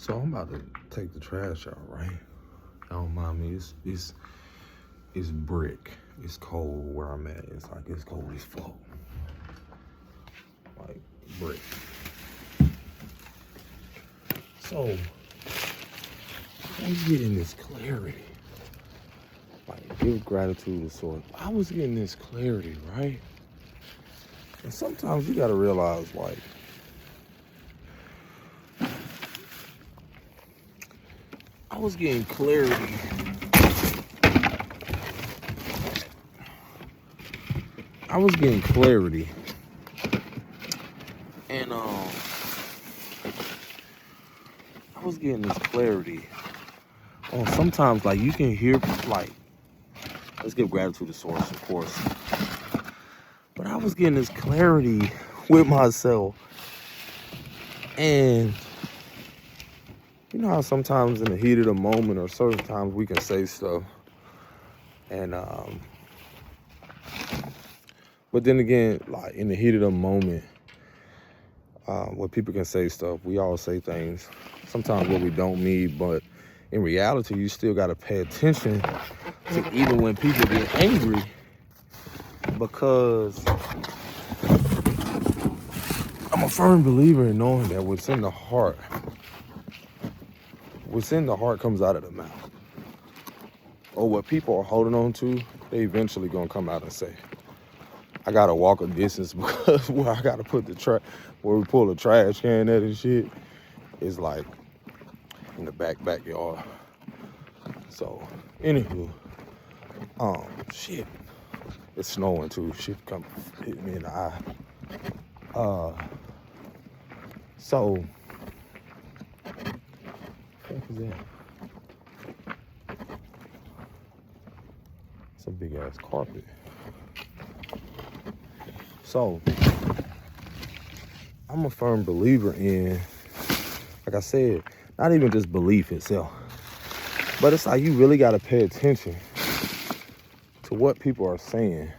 So I'm about to take the trash out, right? Don't mind me. It's brick. It's cold where I'm at. It's cold as fuck. Like brick. So I'm getting this clarity. Like give gratitude to source. I was getting this clarity, right? And sometimes you gotta realize, like, I was getting clarity. I was getting clarity. And I was getting this clarity. Oh, sometimes like you can hear like, let's give gratitude to source, of course. But I was getting this clarity with myself. And you know how sometimes in the heat of the moment or certain times we can say stuff. And but then again, like in the heat of the moment, when people can say stuff, we all say things. Sometimes what we don't mean, but in reality, you still gotta pay attention to even when people get angry, because I'm a firm believer in knowing that what's in the heart comes out of the mouth. Or what people are holding on to, they eventually gonna come out and say. I gotta walk a distance because where I gotta put where we pull the trash can at and shit is like in the backyard. So, anywho, shit, it's snowing too. Shit come hit me in the eye. So, what is that? It's a big ass carpet. So, I'm a firm believer in, like I said, not even just belief itself, but it's like you really got to pay attention to what people are saying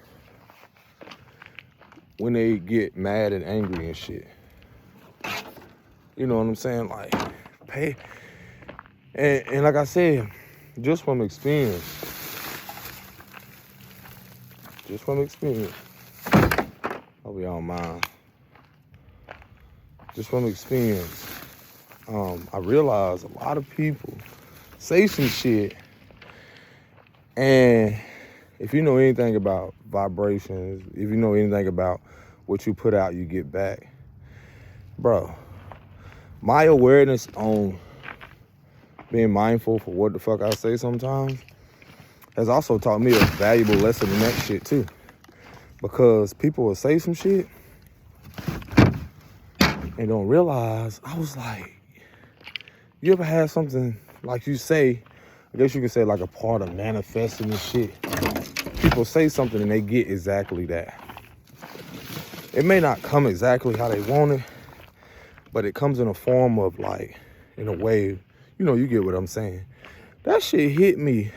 when they get mad and angry and shit. You know what I'm saying? Like, pay. And like I said, just from experience, hope y'all mind. Just from experience, I realized a lot of people say some shit, and if you know anything about vibrations, if you know anything about what you put out, you get back. Bro, my awareness on being mindful for what the fuck I say sometimes has also taught me a valuable lesson in that shit too. Because people will say some shit and don't realize. I was like, you ever had something like you say, I guess you could say like a part of manifesting this shit. People say something and they get exactly that. It may not come exactly how they want it, but it comes in a form of like, in a way, you know, you get what I'm saying. That shit hit me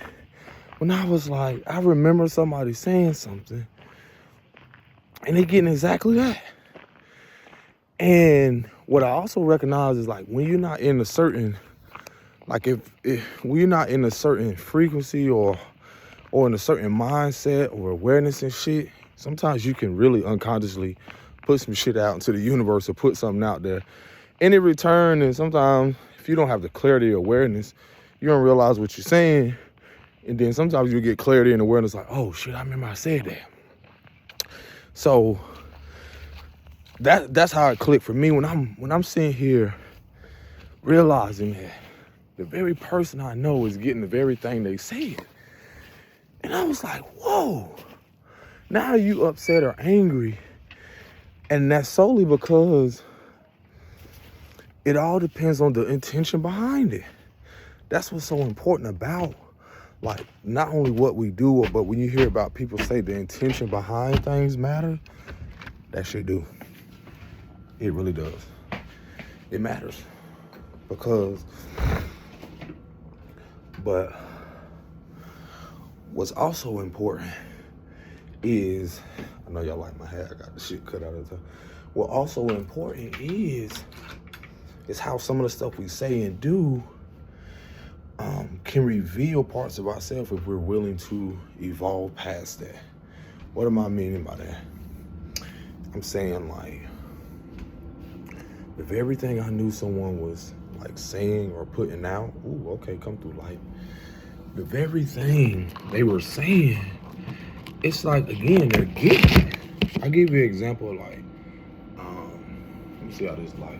when I was like, I remember somebody saying something and they getting exactly that. And what I also recognize is like when you're not in a certain, like if when you're not in a certain frequency or in a certain mindset or awareness and shit, sometimes you can really unconsciously put some shit out into the universe or put something out there. And in return, and sometimes if you don't have the clarity or awareness, you don't realize what you're saying. And then sometimes you get clarity and awareness like, oh shit, I remember I said that. So that's how it clicked for me when I'm sitting here realizing that the very person I know is getting the very thing they said. And I was like, whoa, now you upset or angry. And that's solely because it all depends on the intention behind it. That's what's so important about, like, not only what we do, but when you hear about people say the intention behind things matter, that shit do. It really does. It matters. But what's also important is, I know y'all like my hair, I got the shit cut out of the time. What also important is It's how some of the stuff we say and do can reveal parts of ourselves if we're willing to evolve past that. What am I meaning by that? I'm saying, like, if everything I knew someone was like saying or putting out, ooh, okay, come through light. If everything they were saying, it's like, again, they're getting it. I'll give you an example, like, let me see how this life.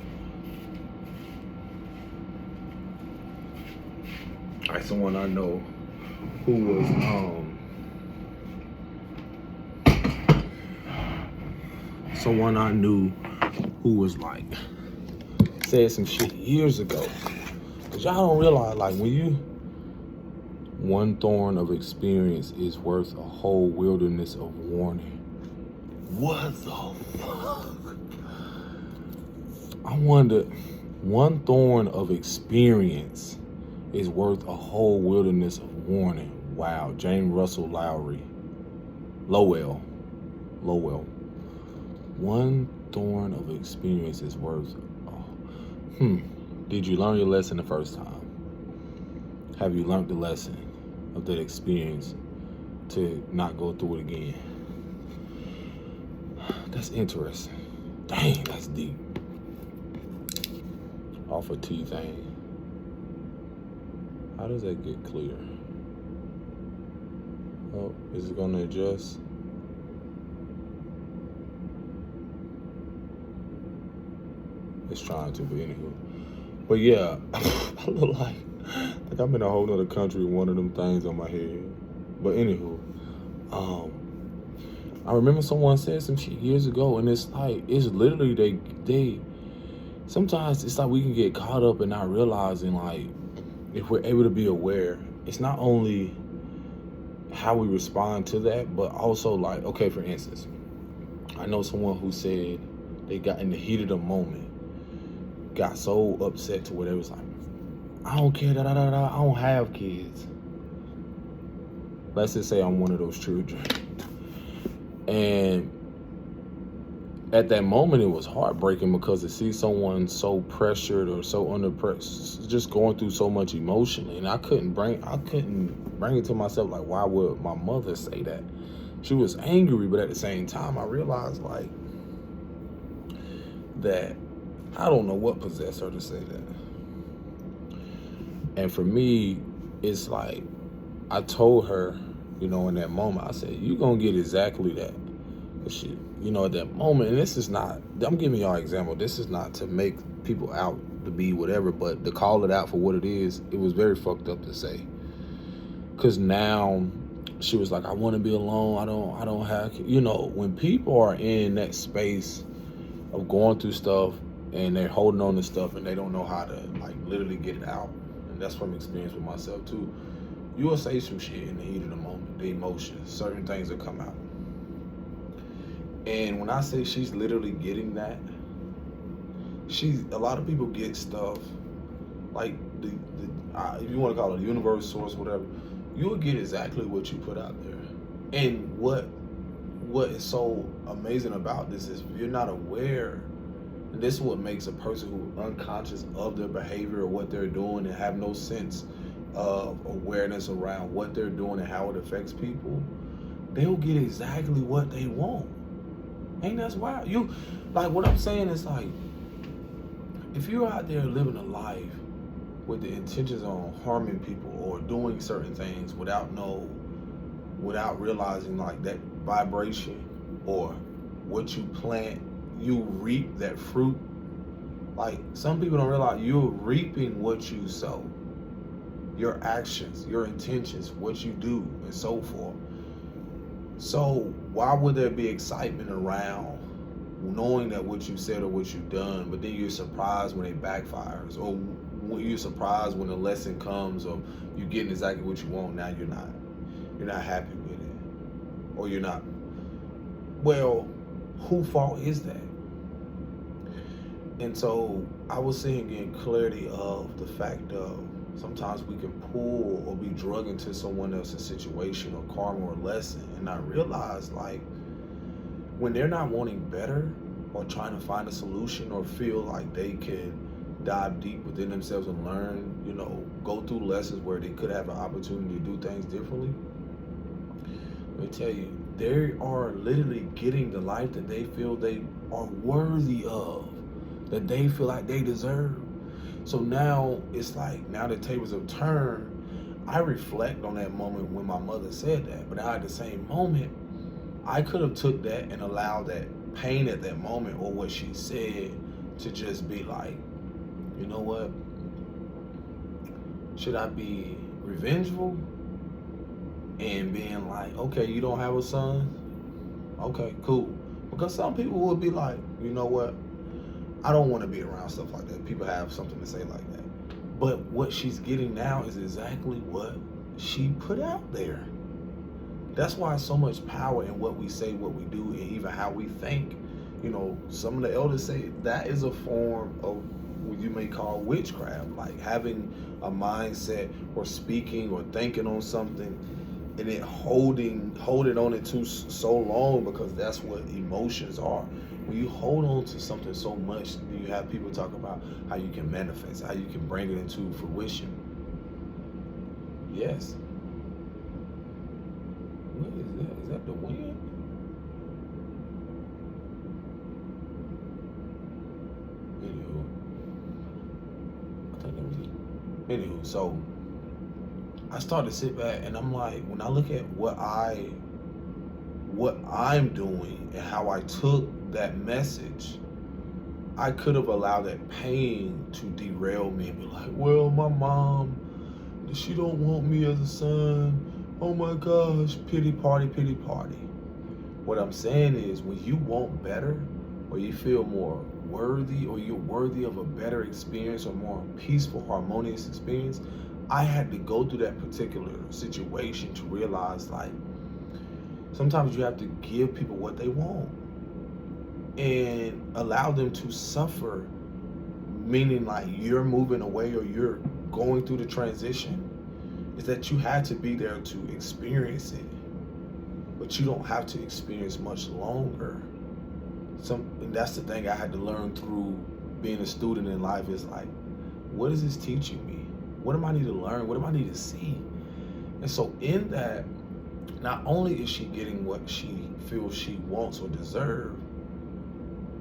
All right, someone I know who was someone I knew who was like said some shit years ago. Cause y'all don't realize, like, when you, one thorn of experience is worth a whole wilderness of warning. What the fuck? I wonder, one thorn of experience is worth a whole wilderness of warning. Wow, James Russell Lowell. One thorn of experience is worth, Did you learn your lesson the first time? Have you learned the lesson of that experience to not go through it again? That's interesting. Dang, that's deep. Off a T thing. How does that get clear? Oh, is it gonna adjust? It's trying to, but anywho. But yeah, I look like I'm in a whole nother country with one of them things on my head. But anywho, I remember someone said some shit years ago, and it's like, it's literally they sometimes it's like we can get caught up in not realizing, like, if we're able to be aware, it's not only how we respond to that, but also, like, okay, for instance, I know someone who said they got in the heat of the moment, got so upset to where they was like, I don't care, I don't have kids. Let's just say I'm one of those children. And at that moment, it was heartbreaking because to see someone so pressured or so under pressure, just going through so much emotionally, and I couldn't bring it to myself, like, why would my mother say that? She was angry, but at the same time, I realized, like, that I don't know what possessed her to say that. And for me, it's like, I told her, in that moment, I said, you gonna get exactly that. Shit, at that moment, and this is not, I'm giving y'all an example, this is not to make people out to be whatever, but to call it out for what it is, it was very fucked up to say. Cause now she was like, I want to be alone, I don't have, when people are in that space of going through stuff and they're holding on to stuff and they don't know how to, like, literally get it out. And that's from experience with myself too. You will say some shit in the heat of the moment, the emotions, certain things will come out. And when I say she's literally getting that, a lot of people get stuff like the if you want to call it the universe, source, whatever, you'll get exactly what you put out there. And what is so amazing about this is, if you're not aware, and this is what makes a person who's unconscious of their behavior or what they're doing and have no sense of awareness around what they're doing and how it affects people, they'll get exactly what they want. Ain't that wild? What I'm saying is, like, if you're out there living a life with the intentions on harming people or doing certain things without realizing, like, that vibration or what you plant, you reap that fruit. Like, some people don't realize you're reaping what you sow. Your actions, your intentions, what you do, and so forth. So why would there be excitement around knowing that what you said or what you've done, but then you're surprised when it backfires, or you're surprised when the lesson comes, or you're getting exactly what you want, now you're not happy with it, or you're not. Well, whose fault is that? And so I was seeing, getting clarity of the fact of, sometimes we can pull or be drug into someone else's situation or karma or lesson and not realize, like, when they're not wanting better or trying to find a solution or feel like they can dive deep within themselves and learn, go through lessons where they could have an opportunity to do things differently, let me tell you, they are literally getting the life that they feel they are worthy of, that they feel like they deserve. So now it's like, now the tables have turned. I reflect on that moment when my mother said that, but now at the same moment, I could have took that and allowed that pain at that moment or what she said to just be like, you know what? Should I be revengeful and being like, okay, you don't have a son? Okay, cool. Because some people would be like, you know what? I don't want to be around stuff like that. People have something to say like that. But what she's getting now is exactly what she put out there. That's why so much power in what we say, what we do, and even how we think. Some of the elders say that is a form of what you may call witchcraft, like having a mindset or speaking or thinking on something and then holding on it too so long, because that's what emotions are. When you hold on to something so much, you have people talk about how you can manifest, how you can bring it into fruition. Yes. What is that? Is that the wind? Anywho, I think that was it. Anywho, so I started to sit back and I'm like, when I look at what I'm doing and how I took that message, I could have allowed that pain to derail me and be like, well, my mom, she don't want me as a son. Oh my gosh, pity party, pity party. What I'm saying is, when you want better, or you feel more worthy, or you're worthy of a better experience or more peaceful, harmonious experience, I had to go through that particular situation to realize, like, sometimes you have to give people what they want and allow them to suffer, meaning like you're moving away or you're going through the transition, is that you had to be there to experience it, but you don't have to experience much longer. And that's the thing I had to learn through being a student in life, is like, what is this teaching me? What do I need to learn? What do I need to see? And so in that, not only is she getting what she feels she wants or deserves,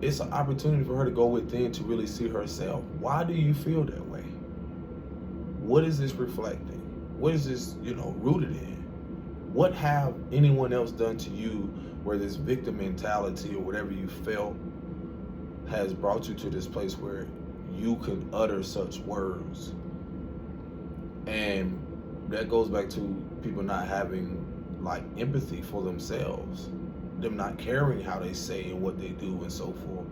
it's an opportunity for her to go within to really see herself. Why do you feel that way? What is this reflecting? What is this, rooted in? What have anyone else done to you where this victim mentality or whatever you felt has brought you to this place where you can utter such words? And that goes back to people not having like empathy for themselves, them not caring how they say and what they do and so forth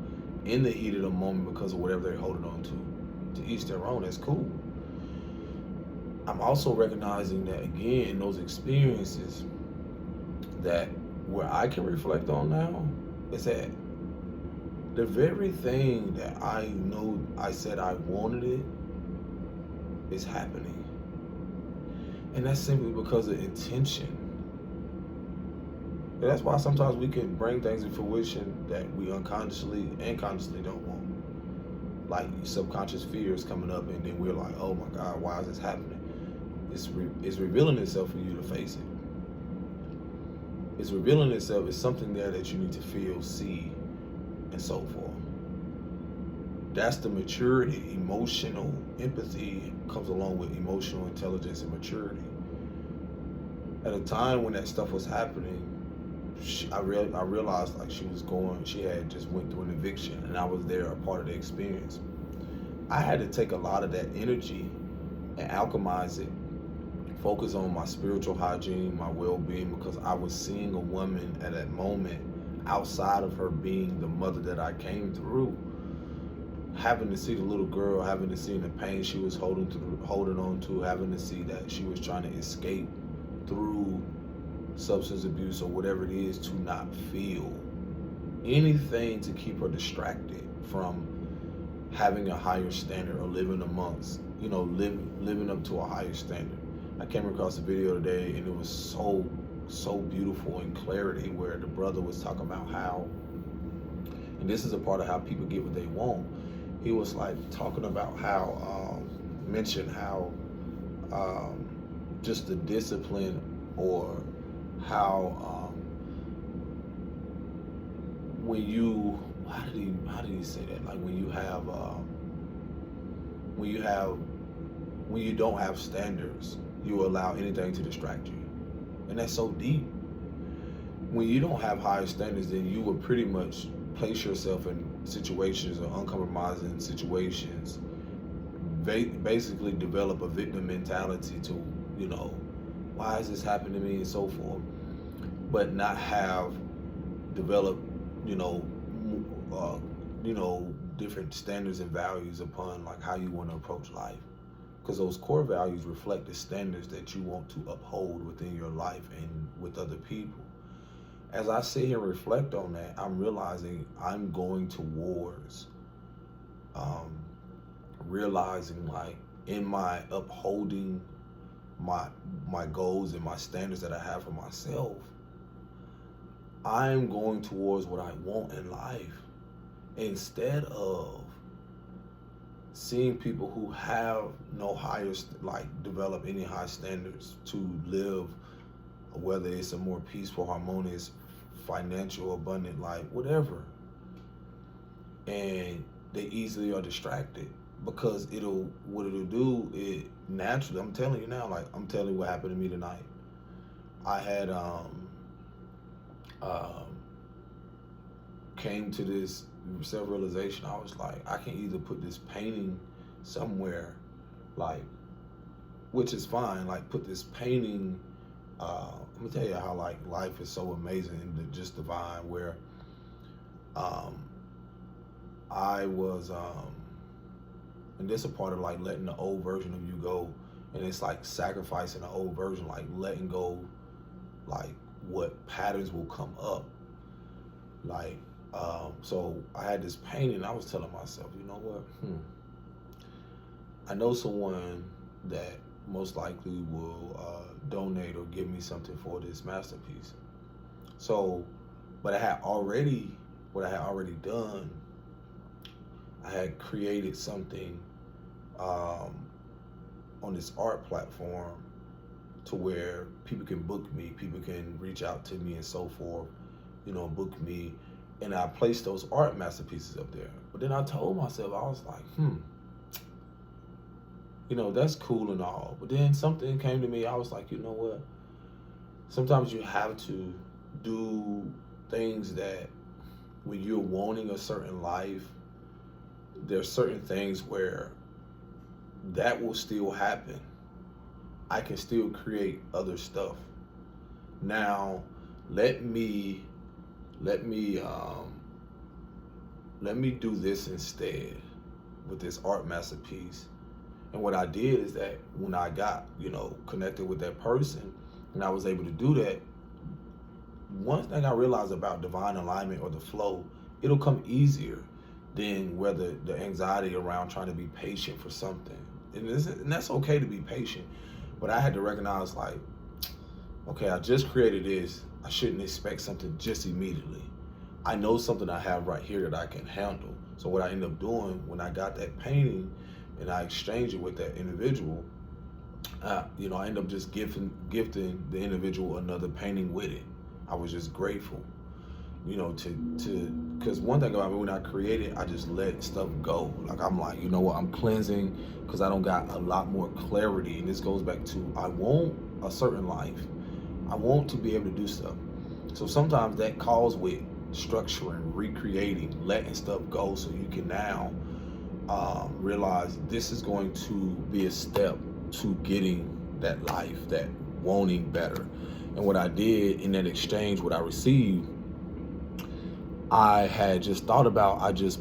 in the heat of the moment because of whatever they're holding on to each their own. That's cool. I'm also recognizing that, again, in those experiences, that where I can reflect on now is that the very thing that I know I said I wanted it is happening. And that's simply because of intention. And that's why sometimes we can bring things to fruition that we unconsciously and consciously don't want. Like subconscious fears coming up, and then we're like, oh my God, why is this happening? It's revealing itself for you to face it. It's revealing itself. It's something there that you need to feel, see, and so forth. That's the maturity. Emotional empathy comes along with emotional intelligence and maturity. At a time when that stuff was happening, I realized like she had just went through an eviction, and I was there, a part of the experience. I had to take a lot of that energy and alchemize it, focus on my spiritual hygiene, my well-being, because I was seeing a woman at that moment outside of her being the mother that I came through, having to see the little girl, having to see the pain she was holding on to, having to see that she was trying to escape through substance abuse or whatever it is, to not feel anything to keep her distracted from having a higher standard or living amongst, living up to a higher standard. I came across a video today, and it was so beautiful in clarity, where the brother was talking about how, and this is a part of how people get what they want, he was like talking about how, mentioned how, um, just the discipline, or how, when you, how did he say that? Like when you have, when you don't have standards, you allow anything to distract you. And that's so deep. When you don't have higher standards, then you will pretty much place yourself in situations, or uncompromising situations, basically develop a victim mentality to, you know, why is this happening to me and so forth, but not have developed, you know, uh, different standards and values upon like how you want to approach life. Because those core values reflect the standards that you want to uphold within your life and with other people. As I sit here and reflect on that, I'm realizing I'm going towards, um, realizing like in my upholding my goals and my standards that I have for myself, I'm going towards what I want in life, instead of seeing people who have no higher, like develop any high standards to live, whether it's a more peaceful, harmonious, financial, abundant life, whatever. And they easily are distracted, because what it'll do, it naturally, I'm telling you now, like I'm telling you what happened to me tonight. I had um came to this self-realization. I was like, I can either put this painting somewhere, like, which is fine, like put this painting, I'm gonna tell you how like life is so amazing and just divine, where um I was, and this is a part of like letting the old version of you go, and it's like sacrificing the old version, like letting go, like what patterns will come up, like, so I had this painting. I was telling myself, you know what, I know someone that most likely will donate or give me something for this masterpiece. So, but what I had already done, I had created something, on this art platform, to where people can book me, people can reach out to me and so forth, book me. And I placed those art masterpieces up there. But then I told myself, I was like, that's cool and all. But then something came to me, I was like, you know what? Sometimes you have to do things that, when you're wanting a certain life, there's certain things where that will still happen. I can still create other stuff. Now, let me do this instead with this art masterpiece. And what I did is that when I got, connected with that person and I was able to do that, one thing I realized about divine alignment or the flow, it'll come easier than whether the anxiety around trying to be patient for something. And that's okay to be patient. But I had to recognize, like, okay, I just created this. I shouldn't expect something just immediately. I know something I have right here that I can handle. So what I ended up doing when I got that painting and I exchanged it with that individual, I ended up just gifting the individual another painting with it. I was just grateful, because one thing about me, when I created, I just let stuff go. Like, I'm like, you know what, I'm cleansing, because I don't got a lot more clarity. And this goes back to, I want a certain life. I want to be able to do stuff. So sometimes that calls with structuring, recreating, letting stuff go, so you can now realize this is going to be a step to getting that life, that wanting better. And what I did in that exchange, what I received, I had just thought about, I just,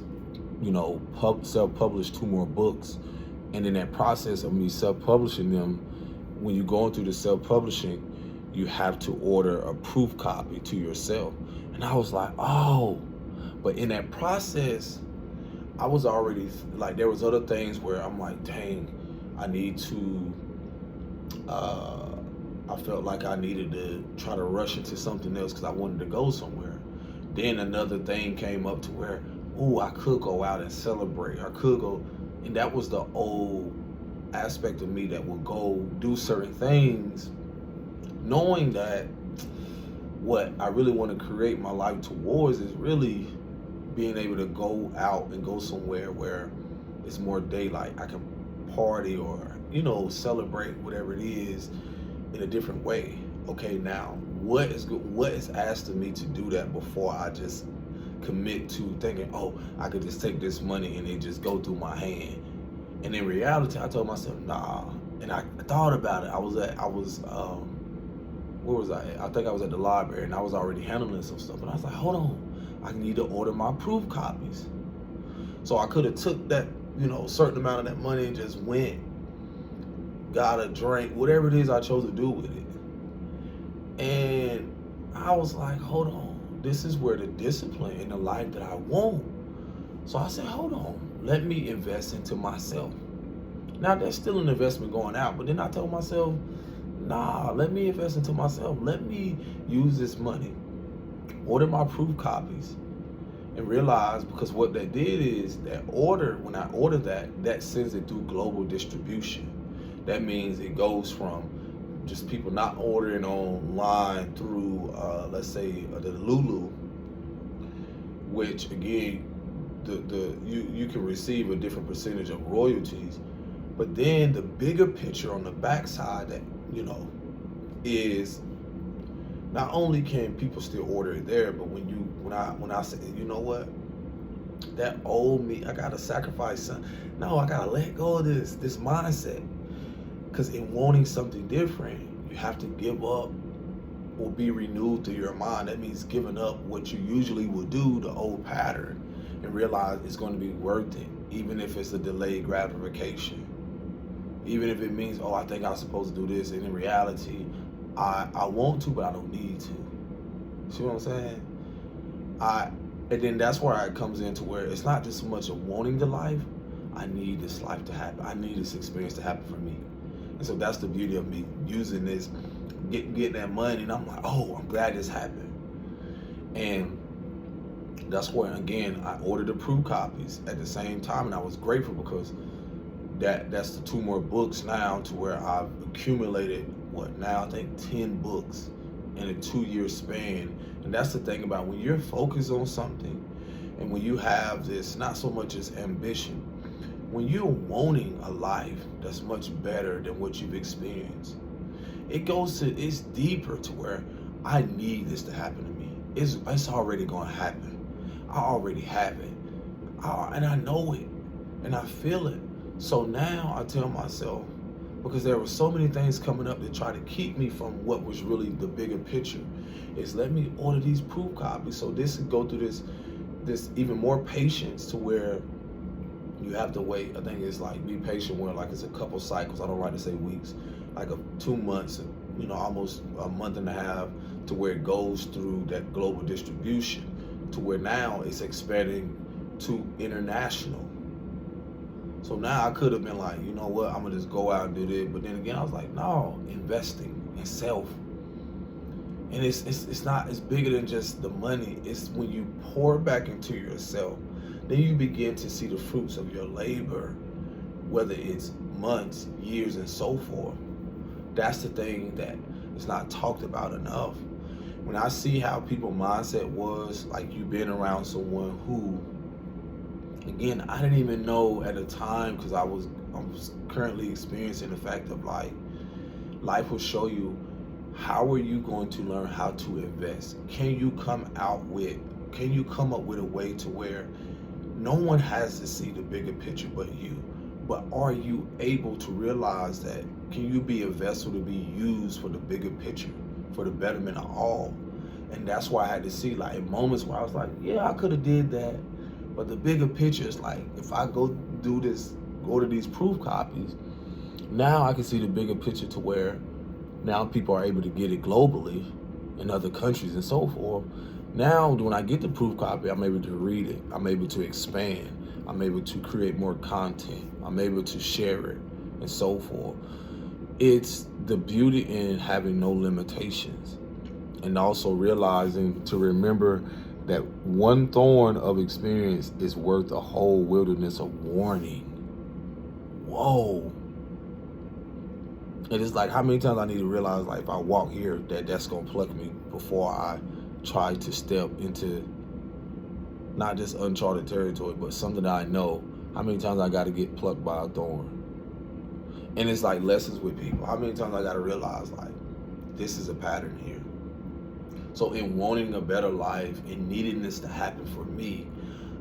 self-published 2 more books. And in that process of me self-publishing them, when you're going through the self-publishing, you have to order a proof copy to yourself. And I was like, oh, but in that process, I was already, like, there was other things where I'm like, dang, I need to, I felt like I needed to try to rush into something else because I wanted to go somewhere. Then another thing came up to where, oh, I could go out and celebrate. I could go, and that was the old aspect of me that would go do certain things, knowing that what I really want to create my life towards is really being able to go out and go somewhere where it's more daylight. I can party or, celebrate whatever it is in a different way. Okay, now what is good? What is asked of me to do that before I just commit to thinking, oh, I could just take this money and it just go through my hand? And in reality, I told myself, nah. And I thought about it. Where was I at? I think I was at the library and I was already handling some stuff. And I was like, hold on, I need to order my proof copies. So I could have took that, certain amount of that money and just went, got a drink, whatever it is I chose to do with it. And I was like, hold on, this is where the discipline in the life that I want. So I said, hold on, let me invest into myself. Now there's still an investment going out, but then I told myself, nah, let me invest into myself. Let me use this money, order my proof copies, and realize, because what that did is when I order that sends it through global distribution. That means it goes from just people not ordering online through, let's say, the Lulu, which again, you can receive a different percentage of royalties, but then the bigger picture on the backside that is not only can people still order it there, but when I say, you know what, that old me, I gotta sacrifice something. No, I gotta let go of this mindset, because in wanting something different, you have to give up or be renewed through your mind. That means giving up what you usually would do, the old pattern, and realize it's going to be worth it, even if it's a delayed gratification. Even if it means, oh, I think I'm supposed to do this, and in reality, I want to, but I don't need to. See what I'm saying? And then that's where it comes into where it's not just so much of wanting the life. I need this life to happen. I need this experience to happen for me. And so that's the beauty of me using this, getting that money, and I'm like, oh, I'm glad this happened. And that's where, again, I ordered the proof copies at the same time, and I was grateful because that's the 2 more books now, to where I've accumulated, I think 10 books in a 2-year span. And that's the thing about when you're focused on something, and when you have this, not so much as ambition, when you're wanting a life that's much better than what you've experienced, it's deeper to where I need this to happen to me. It's already gonna happen. I already have it. And I know it. And I feel it. So now I tell myself, because there were so many things coming up to try to keep me from what was really the bigger picture, is let me order these proof copies. So this could go through this even more patience, to where you have to wait. I think it's like, be patient, where like it's a couple cycles. I don't like to say weeks, like 2 months, almost a month and a half, to where it goes through that global distribution, to where now it's expanding to international. So now I could have been like, you know what, I'm gonna just go out and do this. But then again, I was like, no, investing in self. And it's bigger than just the money. It's when you pour back into yourself, then you begin to see the fruits of your labor, whether it's months, years, and so forth. That's the thing that is not talked about enough. When I see how people's mindset was, like, you been around someone who, again, I didn't even know at the time, because I was currently experiencing the fact of, like, life will show you, how are you going to learn how to invest? Can you come up with a way to where no one has to see the bigger picture but you? But are you able to realize that, can you be a vessel to be used for the bigger picture, for the betterment of all? And that's why I had to see, like, in moments where I was like, yeah, I could have did that. But the bigger picture is like, if I go do this, order these proof copies, now I can see the bigger picture, to where now people are able to get it globally in other countries and so forth. Now, when I get the proof copy, I'm able to read it. I'm able to expand. I'm able to create more content. I'm able to share it and so forth. It's the beauty in having no limitations, and also realizing to remember that one thorn of experience is worth a whole wilderness of warning. Whoa. And it's like, how many times I need to realize, like, if I walk here, that's gonna pluck me before I try to step into not just uncharted territory, but something that I know. How many times I got to get plucked by a thorn? And it's like lessons with people. How many times I got to realize, like, this is a pattern here. So in wanting a better life and needing this to happen for me,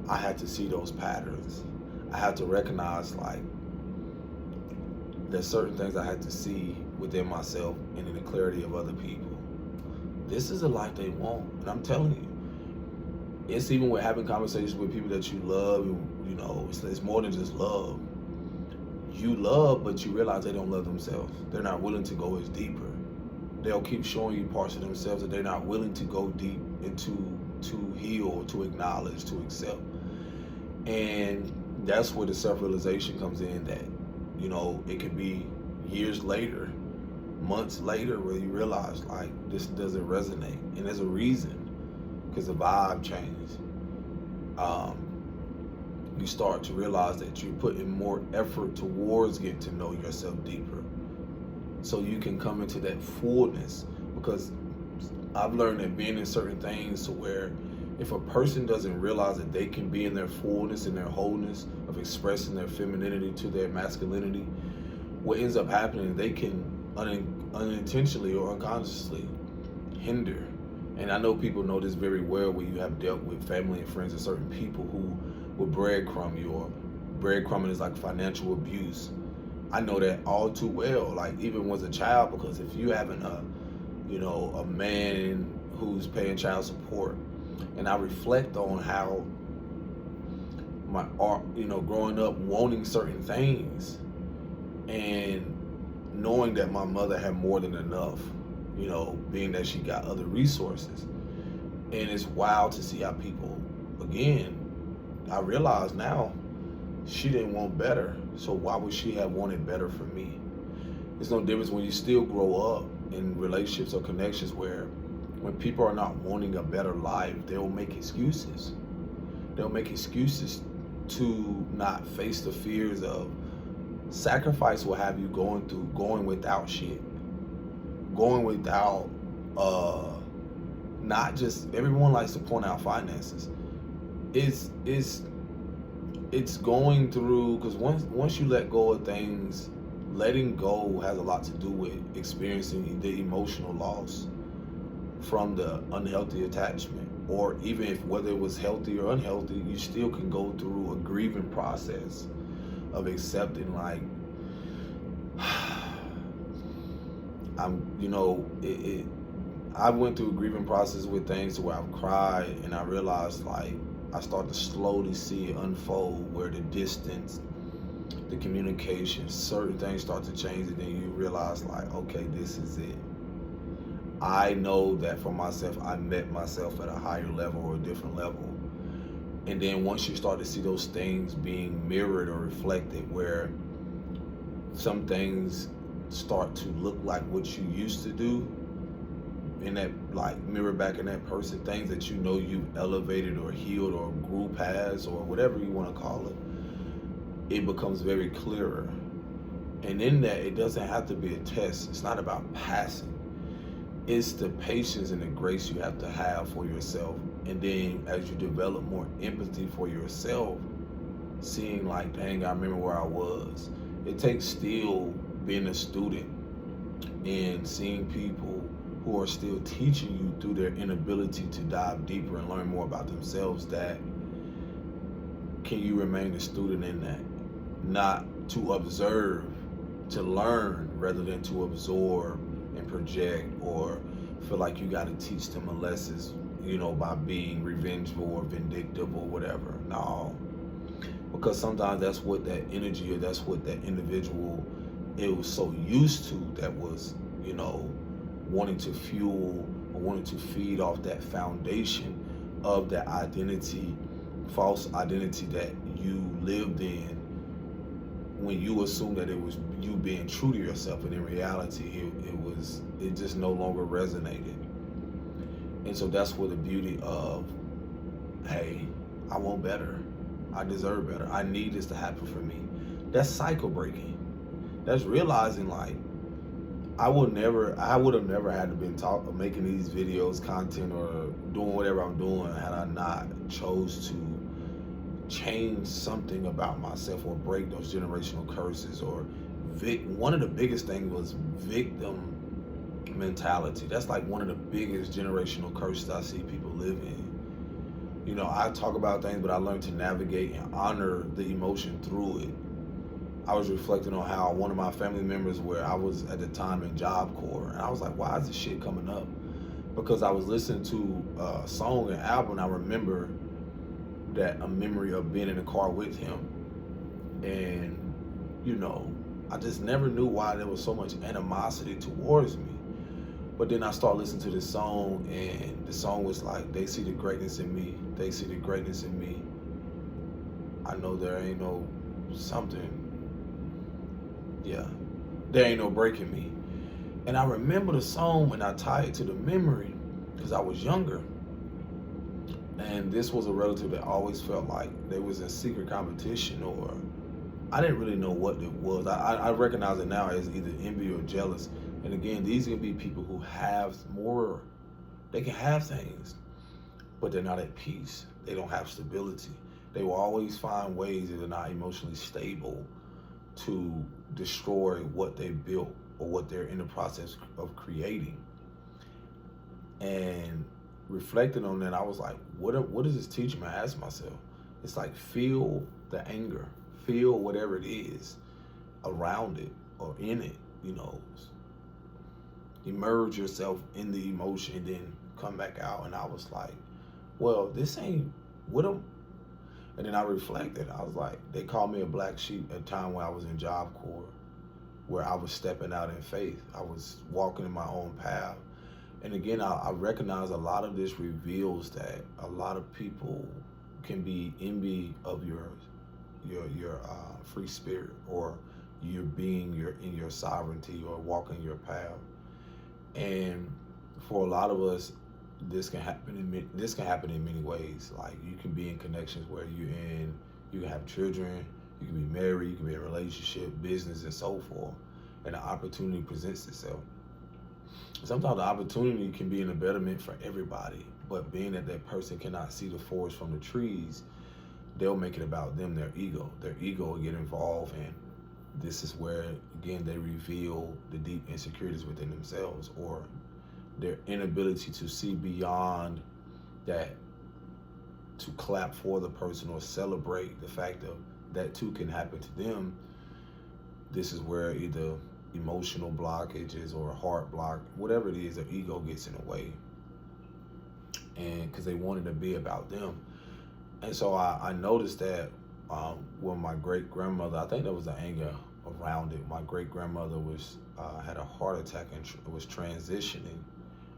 I had to see those patterns. I had to recognize, like, there's certain things I had to see within myself and in the clarity of other people. This is a life they want, and I'm telling you, it's even with having conversations with people that you love. You know, it's more than just love. You love, but you realize they don't love themselves. They're not willing to go as deeper. They'll keep showing you parts of themselves that they're not willing to go deep into, to heal, to acknowledge, to accept. And that's where the self-realization comes in, that, you know, it could be years later, months later, where you realize, like, this doesn't resonate. And there's a reason, because the vibe changed. You start to realize that you're putting more effort towards getting to know yourself deeper, so you can come into that fullness. Because I've learned that being in certain things to where if a person doesn't realize that they can be in their fullness and their wholeness of expressing their femininity to their masculinity, what ends up happening, they can unintentionally or unconsciously hinder. And I know people know this very well, where you have dealt with family and friends and certain people who will breadcrumb you, or breadcrumbing is like financial abuse. I know that all too well, like even as a child, because if you having a man who's paying child support, and I reflect on how my art, growing up wanting certain things and knowing that my mother had more than enough, being that she got other resources. And it's wild to see how people, again, I realize now, she didn't want better, so why would she have wanted better for me? There's no difference when you still grow up in relationships or connections where when people are not wanting a better life, they'll make excuses. They'll make excuses to not face the fears of sacrifice will have you going without shit. Going without, not just, everyone likes to point out finances. It's going through, because once you let go of things, letting go has a lot to do with experiencing the emotional loss from the unhealthy attachment, or even if whether it was healthy or unhealthy, you still can go through a grieving process of accepting, like, I went through a grieving process with things where I've cried, and I realized, like, I start to slowly see it unfold, where the distance, the communication, certain things start to change, and then you realize, like, okay, this is it. I know that for myself, I met myself at a higher level or a different level. And then once you start to see those things being mirrored or reflected, where some things start to look like what you used to do, and that, like, mirror back in that person, things that you've elevated or healed or grew past or whatever you want to call it, it becomes very clearer. And in that, it doesn't have to be a test. It's not about passing. It's the patience and the grace you have to have for yourself. And then as you develop more empathy for yourself, seeing, like, dang, I remember where I was. It takes still being a student and seeing people who are still teaching you through their inability to dive deeper and learn more about themselves, that can you remain a student in that? Not to observe, to learn, rather than to absorb and project, or feel like you got to teach them a lesson, by being revengeful or vindictive or whatever. No, because sometimes that's what that energy, or that's what that individual, it was so used to, that was, wanting to fuel or wanting to feed off that foundation of that identity, false identity that you lived in, when you assumed that it was you being true to yourself, and in reality it just no longer resonated. And so that's where the beauty of hey, I want better. I deserve better. I need this to happen for me. That's cycle breaking. That's realizing like I would have never had to been making these videos, content, or doing whatever I'm doing had I not chose to change something about myself or break those generational curses. Or one of the biggest things was victim mentality. That's like one of the biggest generational curses I see people live in. You know, I talk about things, but I learned to navigate and honor the emotion through it. I was reflecting on how one of my family members, where I was at the time in Job Corps, and I was like, why is this shit coming up? Because I was listening to a song and album, and I remember that a memory of being in the car with him. And, you know, I just never knew why there was so much animosity towards me. But then I started listening to this song, and the song was like, they see the greatness in me. They see the greatness in me. I know there ain't no something. Yeah, there ain't no breaking me. And I remember the song when I tied it to the memory because I was younger. And this was a relative that always felt like they was in secret competition, or I didn't really know what it was. I recognize it now as either envy or jealous. And again, these can be people who have more, they can have things, but they're not at peace. They don't have stability. They will always find ways that they're not emotionally stable to destroy what they built or what they're in the process of creating. And reflecting on that, I was like, what does this teach me? I asked myself. It's like, feel the anger, feel whatever it is around it or in it, you know, immerse yourself in the emotion, then come back out. And I was like, well, this ain't what I'm. And then I reflected. I was like, they called me a black sheep at a time when I was in Job Corps, where I was stepping out in faith. I was walking in my own path. And again, I recognize a lot of this reveals that a lot of people can be envy of your free spirit, or you being in your sovereignty or walking your path. And for a lot of us, this can happen in many ways. Like, you can be in connections where you can have children, you can be married, you can be in a relationship, business, and so forth, and the opportunity presents itself. Sometimes the opportunity can be in a betterment for everybody, but being that person cannot see the forest from the trees, they'll make it about them, their ego will get involved. And this is where, again, they reveal the deep insecurities within themselves, or their inability to see beyond that, to clap for the person or celebrate the fact that that too can happen to them. This is where either emotional blockages or a heart block, whatever it is, their ego gets in the way, and because they wanted to be about them. And so I noticed that when my great grandmother, I think there was the anger around it. My great grandmother was had a heart attack and was transitioning.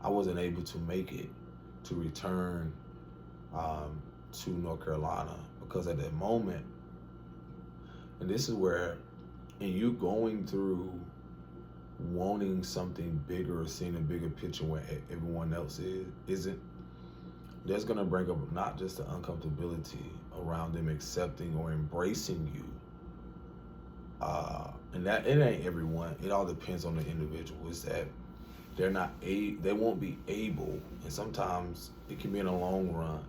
I wasn't able to make it to return to North Carolina, because at that moment, and this is where, in you going through wanting something bigger or seeing a bigger picture where everyone else isn't, there's gonna bring up not just the uncomfortability around them accepting or embracing you, and that it ain't everyone. It all depends on the individual. Is that they won't be able, and sometimes it can be in the long run,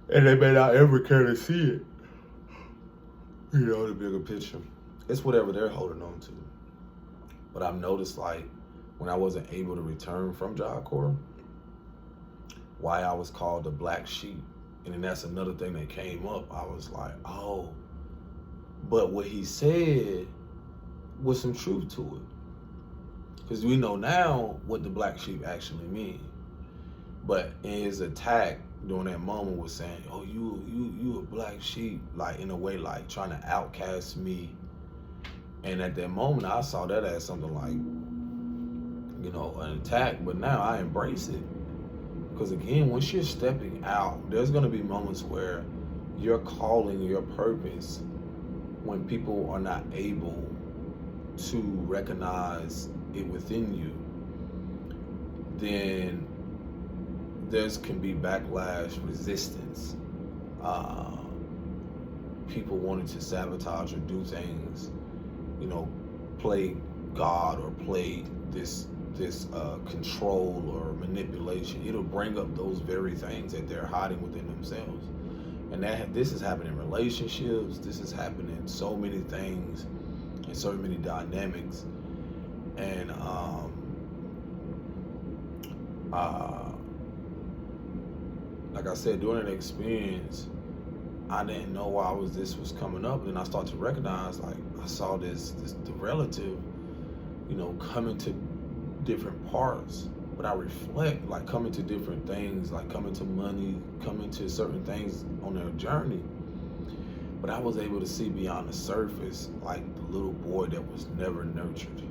and they may not ever care to see it. You know, the bigger picture. It's whatever they're holding on to. But I've noticed, like, when I wasn't able to return from Job Corps, why I was called the black sheep. And then that's another thing that came up. I was like, oh, but what he said was some truth to it. Because we know now what the black sheep actually mean. But in his attack during that moment was saying, oh, you a black sheep, like in a way, like trying to outcast me. And at that moment, I saw that as something like, you know, an attack. But now I embrace it. Because again, once you're stepping out, there's going to be moments where your calling, your purpose, when people are not able to recognize it within you, then there's can be backlash, resistance. uh, people wanting to sabotage or do things, you know, play God or play this control or manipulation. It'll bring up those very things that they're hiding within themselves. And this is happening in relationships. This is happening in so many things, and so many dynamics. And like I said, during an experience, I didn't know why this was coming up. And I started to recognize, like, I saw the relative, you know, coming to different parts. But I reflect, like, coming to different things, like coming to money, coming to certain things on their journey. But I was able to see beyond the surface, like the little boy that was never nurtured,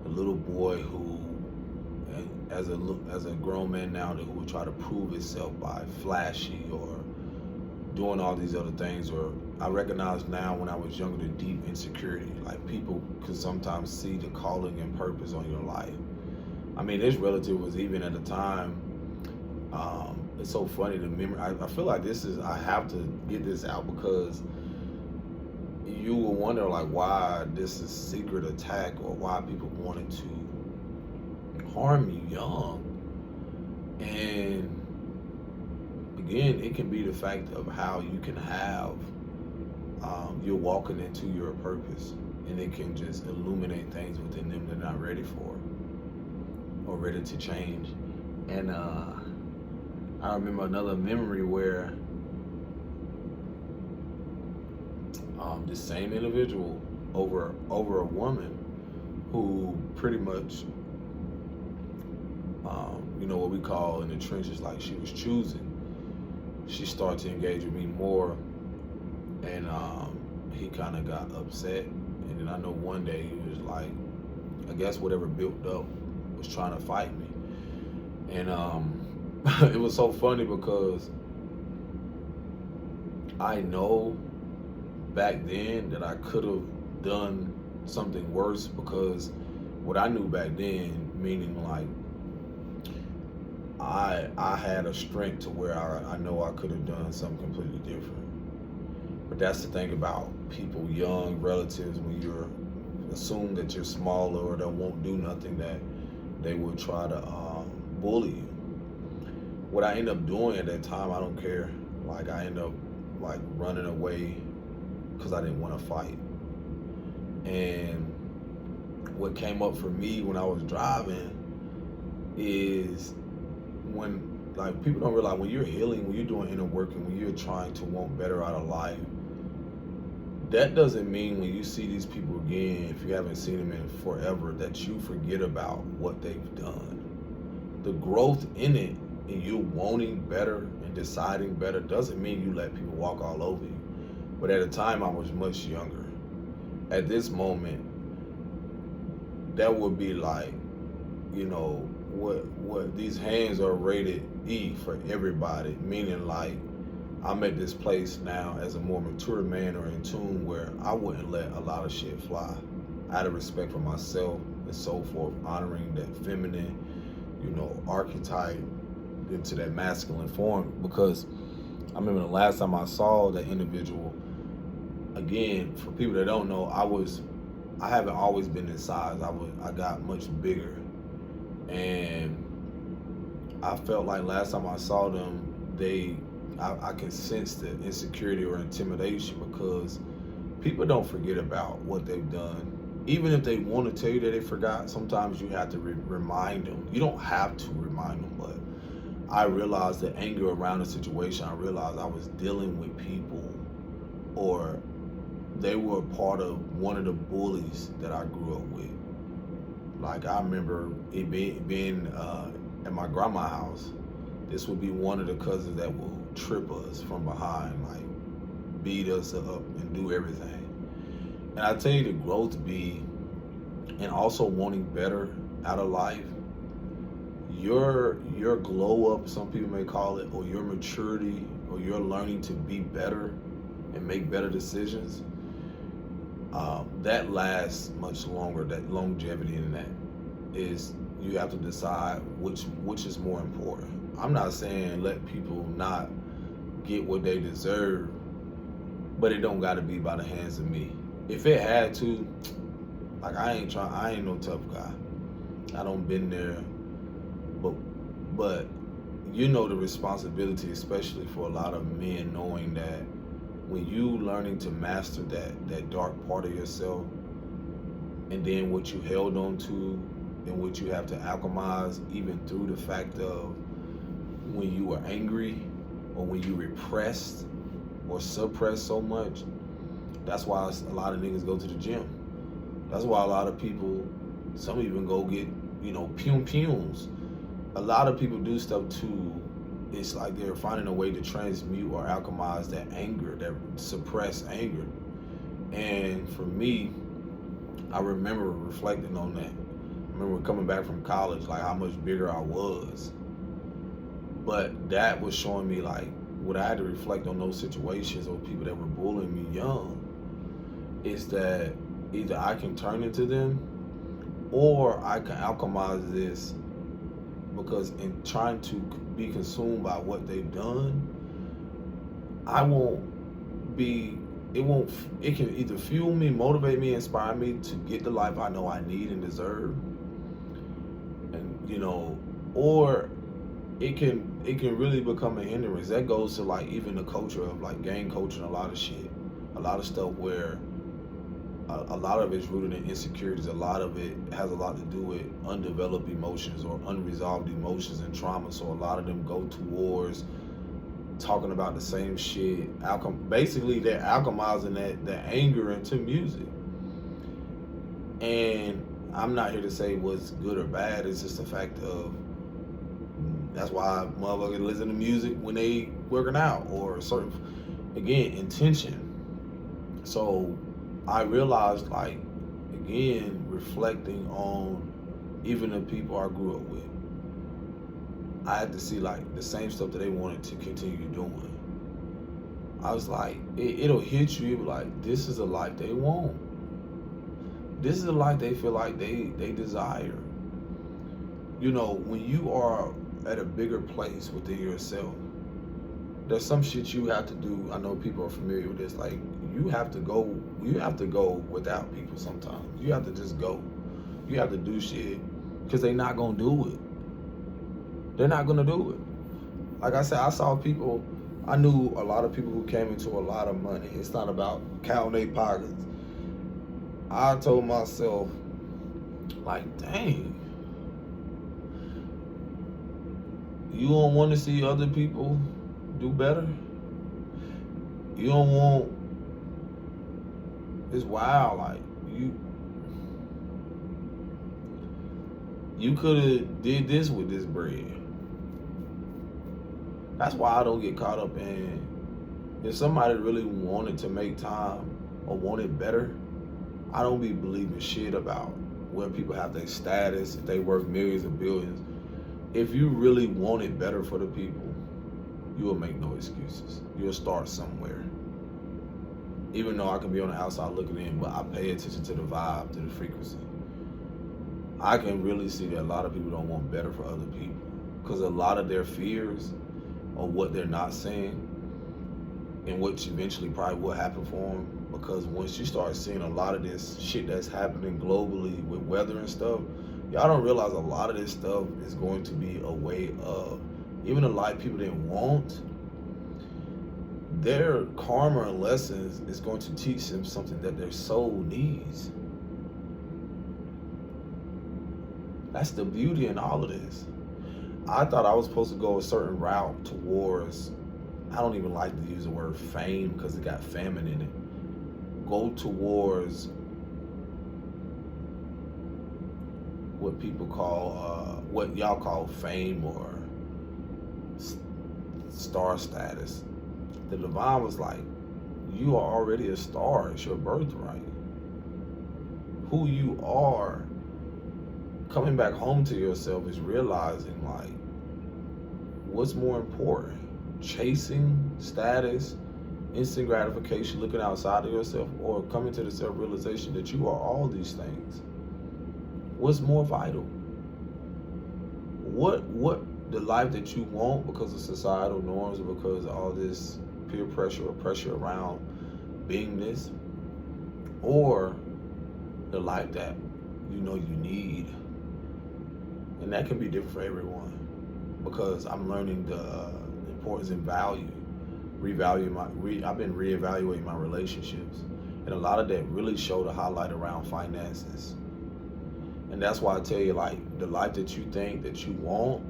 the little boy who, as a grown man now, who would try to prove himself by flashy or doing all these other things. Or I recognize now, when I was younger, the deep insecurity. Like, people could sometimes see the calling and purpose on your life. I mean, this relative was, even at the time, it's so funny, the memory. I feel like I have to get this out, because you will wonder, like, why this is secret attack, or why people wanted to harm me young. And again, it can be the fact of how you can have, you're walking into your purpose, and it can just illuminate things within them they're not ready for or ready to change. And I remember another memory where this same individual over a woman who pretty much, you know, what we call in the trenches, like, she was choosing. She started to engage with me more, and he kind of got upset. And then I know one day he was like, I guess whatever built up was trying to fight me. And it was so funny, because I know back then that I could have done something worse, because what I knew back then, meaning, like, I had a strength to where I know I could have done something completely different. But that's the thing about people, young relatives, when you're assume that you're smaller or they won't do nothing, that they will try to bully you. What I end up doing at that time, I don't care. Like, I end up, like, running away because I didn't want to fight. And what came up for me when I was driving is, when, like, people don't realize, when you're healing, when you're doing inner work, and when you're trying to want better out of life, that doesn't mean when you see these people again, if you haven't seen them in forever, that you forget about what they've done. The growth in it, and you wanting better and deciding better, doesn't mean you let people walk all over you. But at the time, I was much younger. At this moment, that would be like, you know, what these hands are rated E for everybody, meaning, like, I'm at this place now as a more mature man, or in tune, where I wouldn't let a lot of shit fly, out of respect for myself and so forth, honoring that feminine, you know, archetype into that masculine form. Because I remember the last time I saw that individual, again, for people that don't know, I haven't always been this size. I got much bigger, and I felt like last time I saw them, I can sense the insecurity or intimidation, because people don't forget about what they've done. Even if they want to tell you that they forgot, sometimes you have to remind them. You don't have to remind them, but I realized the anger around the situation. I realized I was dealing with people, or they were part of one of the bullies that I grew up with. Like, I remember it being at my grandma's house. This would be one of the cousins that will trip us from behind, like, beat us up and do everything. And I tell you, the growth be, and also wanting better out of life, your glow up, some people may call it, or your maturity, or your learning to be better and make better decisions, that lasts much longer. That longevity in that is, you have to decide which is more important. I'm not saying let people not get what they deserve, but it don't gotta be by the hands of me. If it had to, like I ain't no tough guy. I don't been there, but you know the responsibility, especially for a lot of men, knowing that when you learning to master that dark part of yourself, and then what you held on to, and what you have to alchemize, even through the fact of when you were angry, or when you repressed or suppressed so much. That's why a lot of niggas go to the gym. That's why a lot of people, some even go get, pum-pums. A lot of people do stuff too. It's like they're finding a way to transmute or alchemize that anger, that suppressed anger. And for me, I remember reflecting on that. I remember coming back from college, like how much bigger I was. But that was showing me like what I had to reflect on those situations or people that were bullying me young, is that either I can turn into them or I can alchemize this, because in trying to be consumed by what they've done, it can either fuel me, motivate me, inspire me to get the life I know I need and deserve. And, or it can really become a hindrance. That goes to like even the culture of like gang culture and a lot of shit. A lot of stuff where a lot of it's rooted in insecurities. A lot of it has a lot to do with undeveloped emotions or unresolved emotions and trauma. So a lot of them go towards talking about the same shit. Basically, they're alchemizing that anger into music. And I'm not here to say what's good or bad. It's just the fact of, that's why motherfuckers listen to music when they working out, or certain, again, intention. So I realized, like, again, reflecting on even the people I grew up with, I had to see like the same stuff that they wanted to continue doing. I was like, it'll hit you, like, this is a life they want. This is a life they feel like they desire. When you are at a bigger place within yourself, there's some shit you have to do. I know people are familiar with this. Like, you have to go without people sometimes. You have to just go. You have to do shit because they're not gonna do it. They're not gonna do it. Like I said, I knew a lot of people who came into a lot of money. It's not about counting their pockets. I told myself, like, dang, you don't want to see other people do better? You don't want, it's wild, like, you could have did this with this bread. That's why I don't get caught up in, if somebody really wanted to make time or wanted better, I don't be believing shit about where people have their status, if they work millions and billions. If you really want it better for the people, you will make no excuses. You'll start somewhere. Even though I can be on the outside looking in, but I pay attention to the vibe, to the frequency. I can really see that a lot of people don't want better for other people, because a lot of their fears or what they're not saying, and what eventually probably will happen for them, because once you start seeing a lot of this shit that's happening globally with weather and stuff, y'all don't realize a lot of this stuff is going to be a way of, even a lot of people didn't want, their karma and lessons is going to teach them something that their soul needs. That's the beauty in all of this. I thought I was supposed to go a certain route towards, I don't even like to use the word fame because it got famine in it. Go towards what people call, what y'all call fame or star status. The divine was like, you are already a star. It's your birthright. Who you are, coming back home to yourself, is realizing, like, what's more important? Chasing status, instant gratification, looking outside of yourself, or coming to the self-realization that you are all these things? What's more vital? What the life that you want because of societal norms or because of all this peer pressure or pressure around beingness, or the life that you know you need. And that can be different for everyone, because I'm learning the importance and value, I've been reevaluating my relationships, and a lot of that really showed a highlight around finances. And that's why I tell you, like, the life that you think that you want,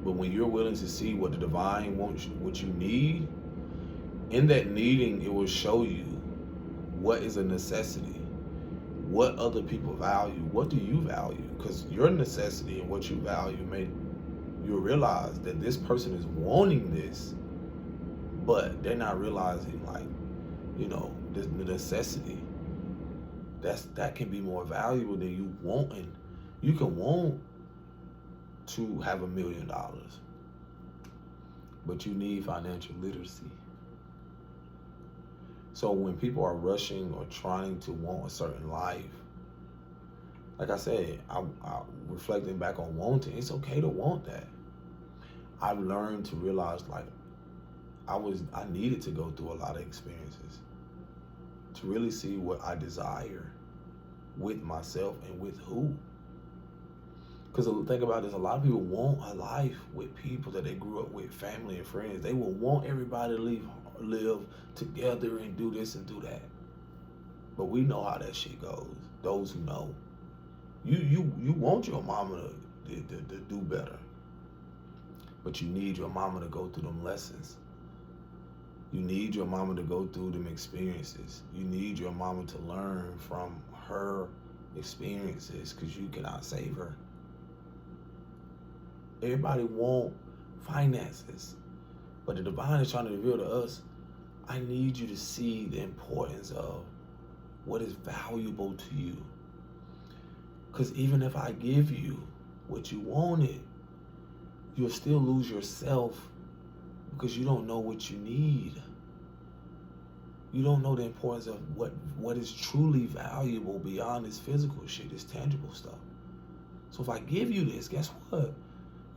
but when you're willing to see what the divine wants, what you need, in that needing, it will show you what is a necessity, what other people value, what do you value, because your necessity and what you value you'll realize that this person is wanting this, but they're not realizing, like, the necessity. That can be more valuable than you wanting. You can want to have $1 million, but you need financial literacy. So when people are rushing or trying to want a certain life, like I said, I reflecting back on wanting, it's okay to want that. I've learned to realize, like, I needed to go through a lot of experiences to really see what I desire with myself and with who. Because think about this, a lot of people want a life with people that they grew up with, family and friends. They will want everybody to live together and do this and do that. But we know how that shit goes. Those who know. You want your mama to do better. But you need your mama to go through them lessons. You need your mama to go through them experiences. You need your mama to learn from her experiences, because you cannot save her. Everybody want finances, but the divine is trying to reveal to us, I need you to see the importance of what is valuable to you. Because even if I give you what you wanted, you'll still lose yourself, because you don't know what you need. You don't know the importance of what is truly valuable beyond this physical shit, this tangible stuff. So if I give you this, guess what?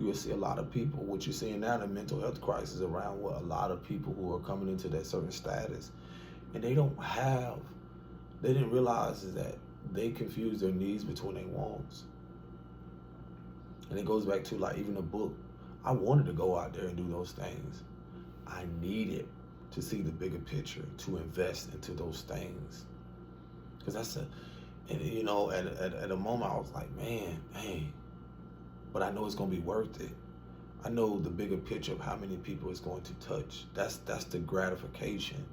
You will see a lot of people, what you're seeing now, the mental health crisis around what a lot of people who are coming into that certain status, and they didn't realize is that they confuse their needs between their wants. And it goes back to, like, even a book. I wanted to go out there and do those things. I needed to see the bigger picture, to invest into those things. Because at a moment I was like, man, dang. But I know it's going to be worth it. I know the bigger picture of how many people it's going to touch. That's the gratification.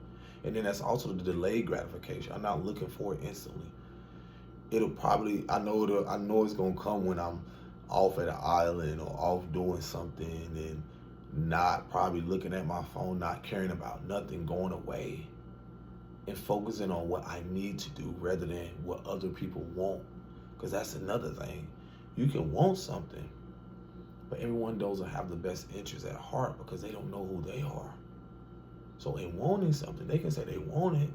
And then that's also the delayed gratification. I'm not looking for it instantly. I know it's going to come when I'm off at an island or off doing something and not probably looking at my phone, not caring about nothing, going away and focusing on what I need to do rather than what other people want. Because that's another thing. You can want something, but everyone doesn't have the best interests at heart because they don't know who they are. So in wanting something, they can say they want it,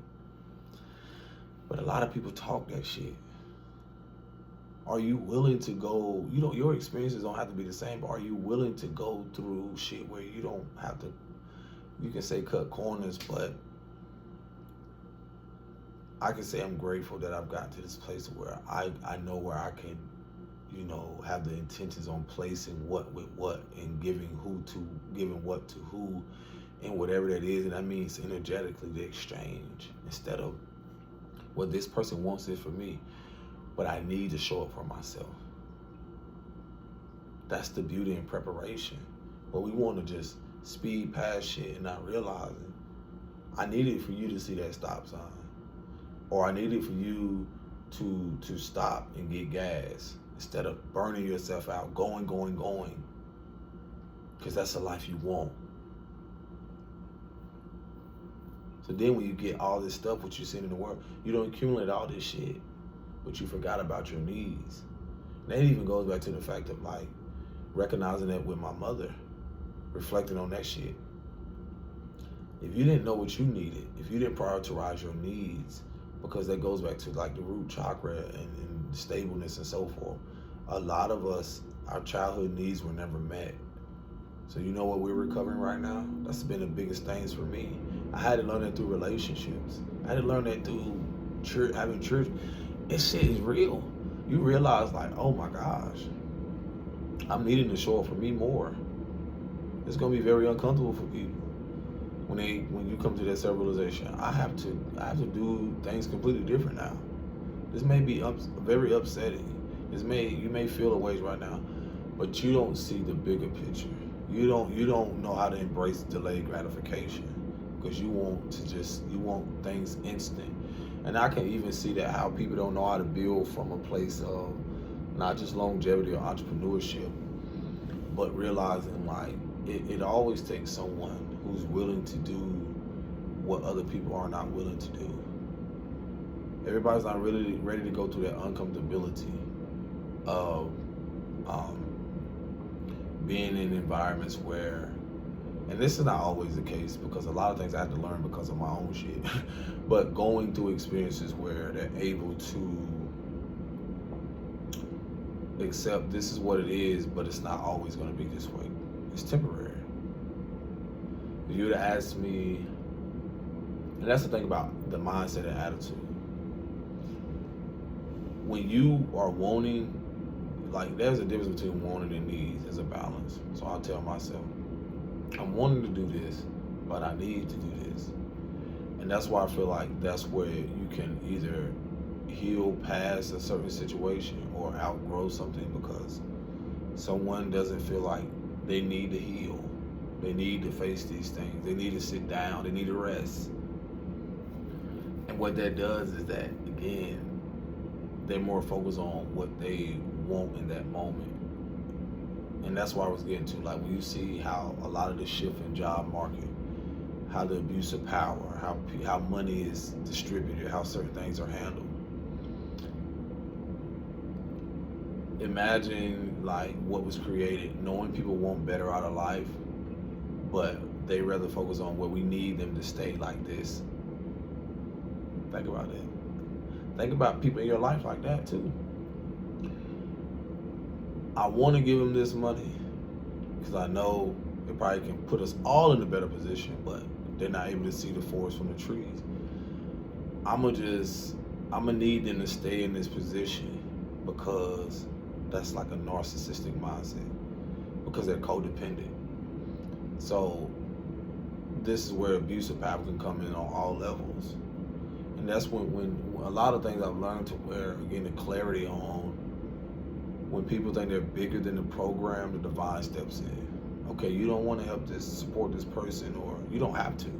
but a lot of people talk that shit. Are you willing to go, your experiences don't have to be the same, but are you willing to go through shit where you don't have to, you can say cut corners, but I can say I'm grateful that I've gotten to this place where I know where I can, have the intentions on placing what with what and giving what to who and whatever that is. And that means energetically the exchange instead of what this person wants it for me, but I need to show up for myself. That's the beauty in preparation. But we want to just speed past shit and not realizing I needed for you to see that stop sign, or I needed for you to stop and get gas instead of burning yourself out, going, because that's the life you want. So then when you get all this stuff, what you're seeing in the world, you don't accumulate all this shit, but you forgot about your needs. And that even goes back to the fact of, like, recognizing that with my mother, reflecting on that shit. If you didn't know what you needed, if you didn't prioritize your needs, because that goes back to, like, the root chakra and stableness and so forth. A lot of us, our childhood needs were never met. So you know what we're recovering right now? That's been the biggest things for me. I had to learn that through relationships. I had to learn that through church, having church. This shit is real. You realize like, oh my gosh, I'm needing to show up for me more. It's gonna be very uncomfortable for people when you come to that self-realization. I have to do things completely different now. This may be very upsetting. You may feel the ways right now, but you don't see the bigger picture. You don't know how to embrace delayed gratification because you want things instant. And I can even see that how people don't know how to build from a place of not just longevity or entrepreneurship, but realizing like it always takes someone who's willing to do what other people are not willing to do. Everybody's not really ready to go through that uncomfortability of being in environments where, and this is not always the case because a lot of things I had to learn because of my own shit, but going through experiences where they're able to accept this is what it is, but it's not always going to be this way. It's temporary. If you would have asked me, and that's the thing about the mindset and attitude. When you are wanting, like there's a difference between wanting and needs. There's a balance. So I'll tell myself, I'm wanting to do this, but I need to do this. And that's why I feel like that's where you can either heal past a certain situation or outgrow something because someone doesn't feel like they need to heal. They need to face these things. They need to sit down. They need to rest. And what that does is that, again, they're more focused on what they want in that moment. And that's why I was getting to, like, when you see how a lot of the shift in job market, how the abuse of power, how money is distributed, how certain things are handled. Imagine like what was created, knowing people want better out of life, but they rather focus on where we need them to stay like this. Think about it. Think about people in your life like that too. I want to give them this money because I know it probably can put us all in a better position, but they're not able to see the forest from the trees. I'm gonna need them to stay in this position because that's like a narcissistic mindset because they're codependent. So this is where abusive power can come in on all levels. And that's when a lot of things I've learned to where, again, the clarity on when people think they're bigger than the program, the divine steps in. Okay, you don't want to help this, support this person, or you don't have to.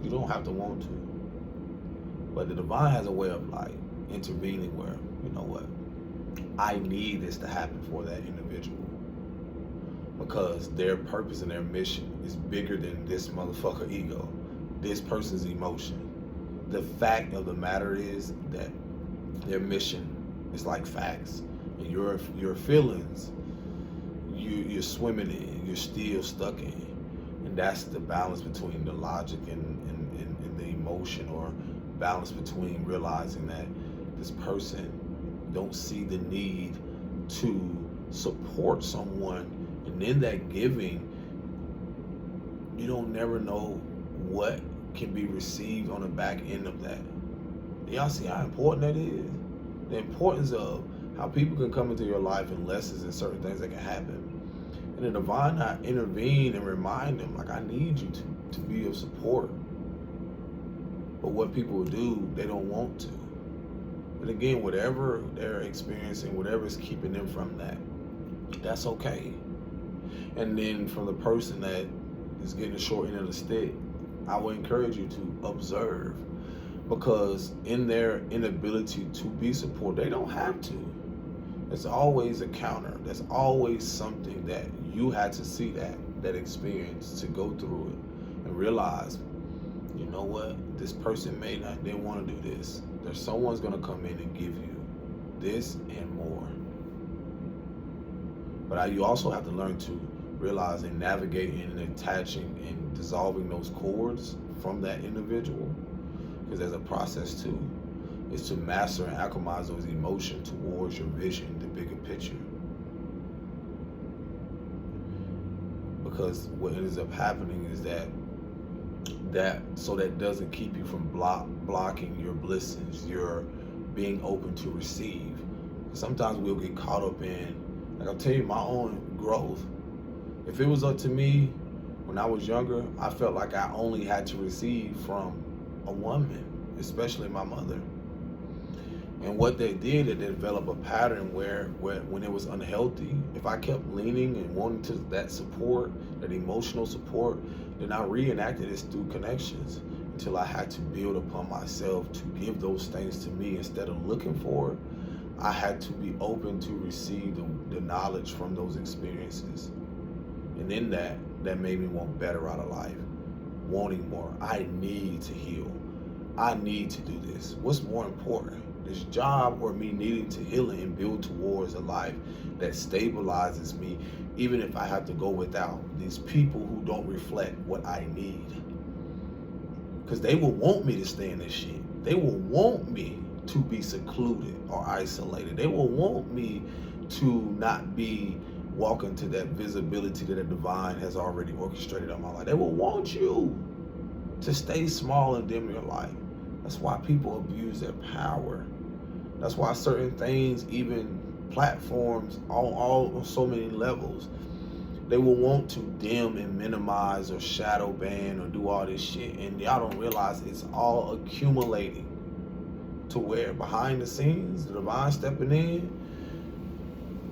You don't have to want to. But the divine has a way of like intervening where, you know what, I need this to happen for that individual. Because their purpose and their mission is bigger than this motherfucker ego, this person's emotion. The fact of the matter is that their mission is like facts, and your feelings, you're swimming in, you're still stuck in, and that's the balance between the logic and the emotion, or balance between realizing that this person don't see the need to support someone. And in that giving, you don't never know what can be received on the back end of that. Y'all see how important that is? The importance of how people can come into your life and lessons and certain things that can happen. And the divine not intervene and remind them, like, I need you to be of support. But what people will do, they don't want to. But again, whatever they're experiencing, whatever is keeping them from that, that's okay. And then from the person that is getting the short end of the stick, I would encourage you to observe, because in their inability to be supported, they don't have to. There's always a counter. There's always something that you had to see that experience to go through it and realize, you know what, this person didn't want to do this. There's someone's gonna come in and give you this and more. But you also have to learn to realize and navigating and attaching and dissolving those cords from that individual, because there's a process too. is to master and alchemize those emotions towards your vision, the bigger picture. Because what ends up happening is that doesn't keep you from blocking your blessings, your being open to receive. Sometimes we'll get caught up in, like I'll tell you, my own growth. If it was up to me when I was younger, I felt like I only had to receive from a woman, especially my mother. And what they did, they developed a pattern where when it was unhealthy, if I kept leaning and wanting to that support, that emotional support, then I reenacted this through connections until I had to build upon myself to give those things to me instead of looking for it. I had to be open to receive the knowledge from those experiences. And in that made me want better out of life, wanting more. I need to heal. I need to do this. What's more important? This job or me needing to heal and build towards a life that stabilizes me, even if I have to go without these people who don't reflect what I need. Because they will want me to stay in this shit. They will want me to be secluded or isolated. They will want me to not be walking to that visibility that the divine has already orchestrated on my life. They will want you to stay small and dim your light. That's why people abuse their power. That's why certain things, even platforms, all on so many levels, they will want to dim and minimize or shadow ban or do all this shit. And y'all don't realize it's all accumulating to where behind the scenes, the divine stepping in,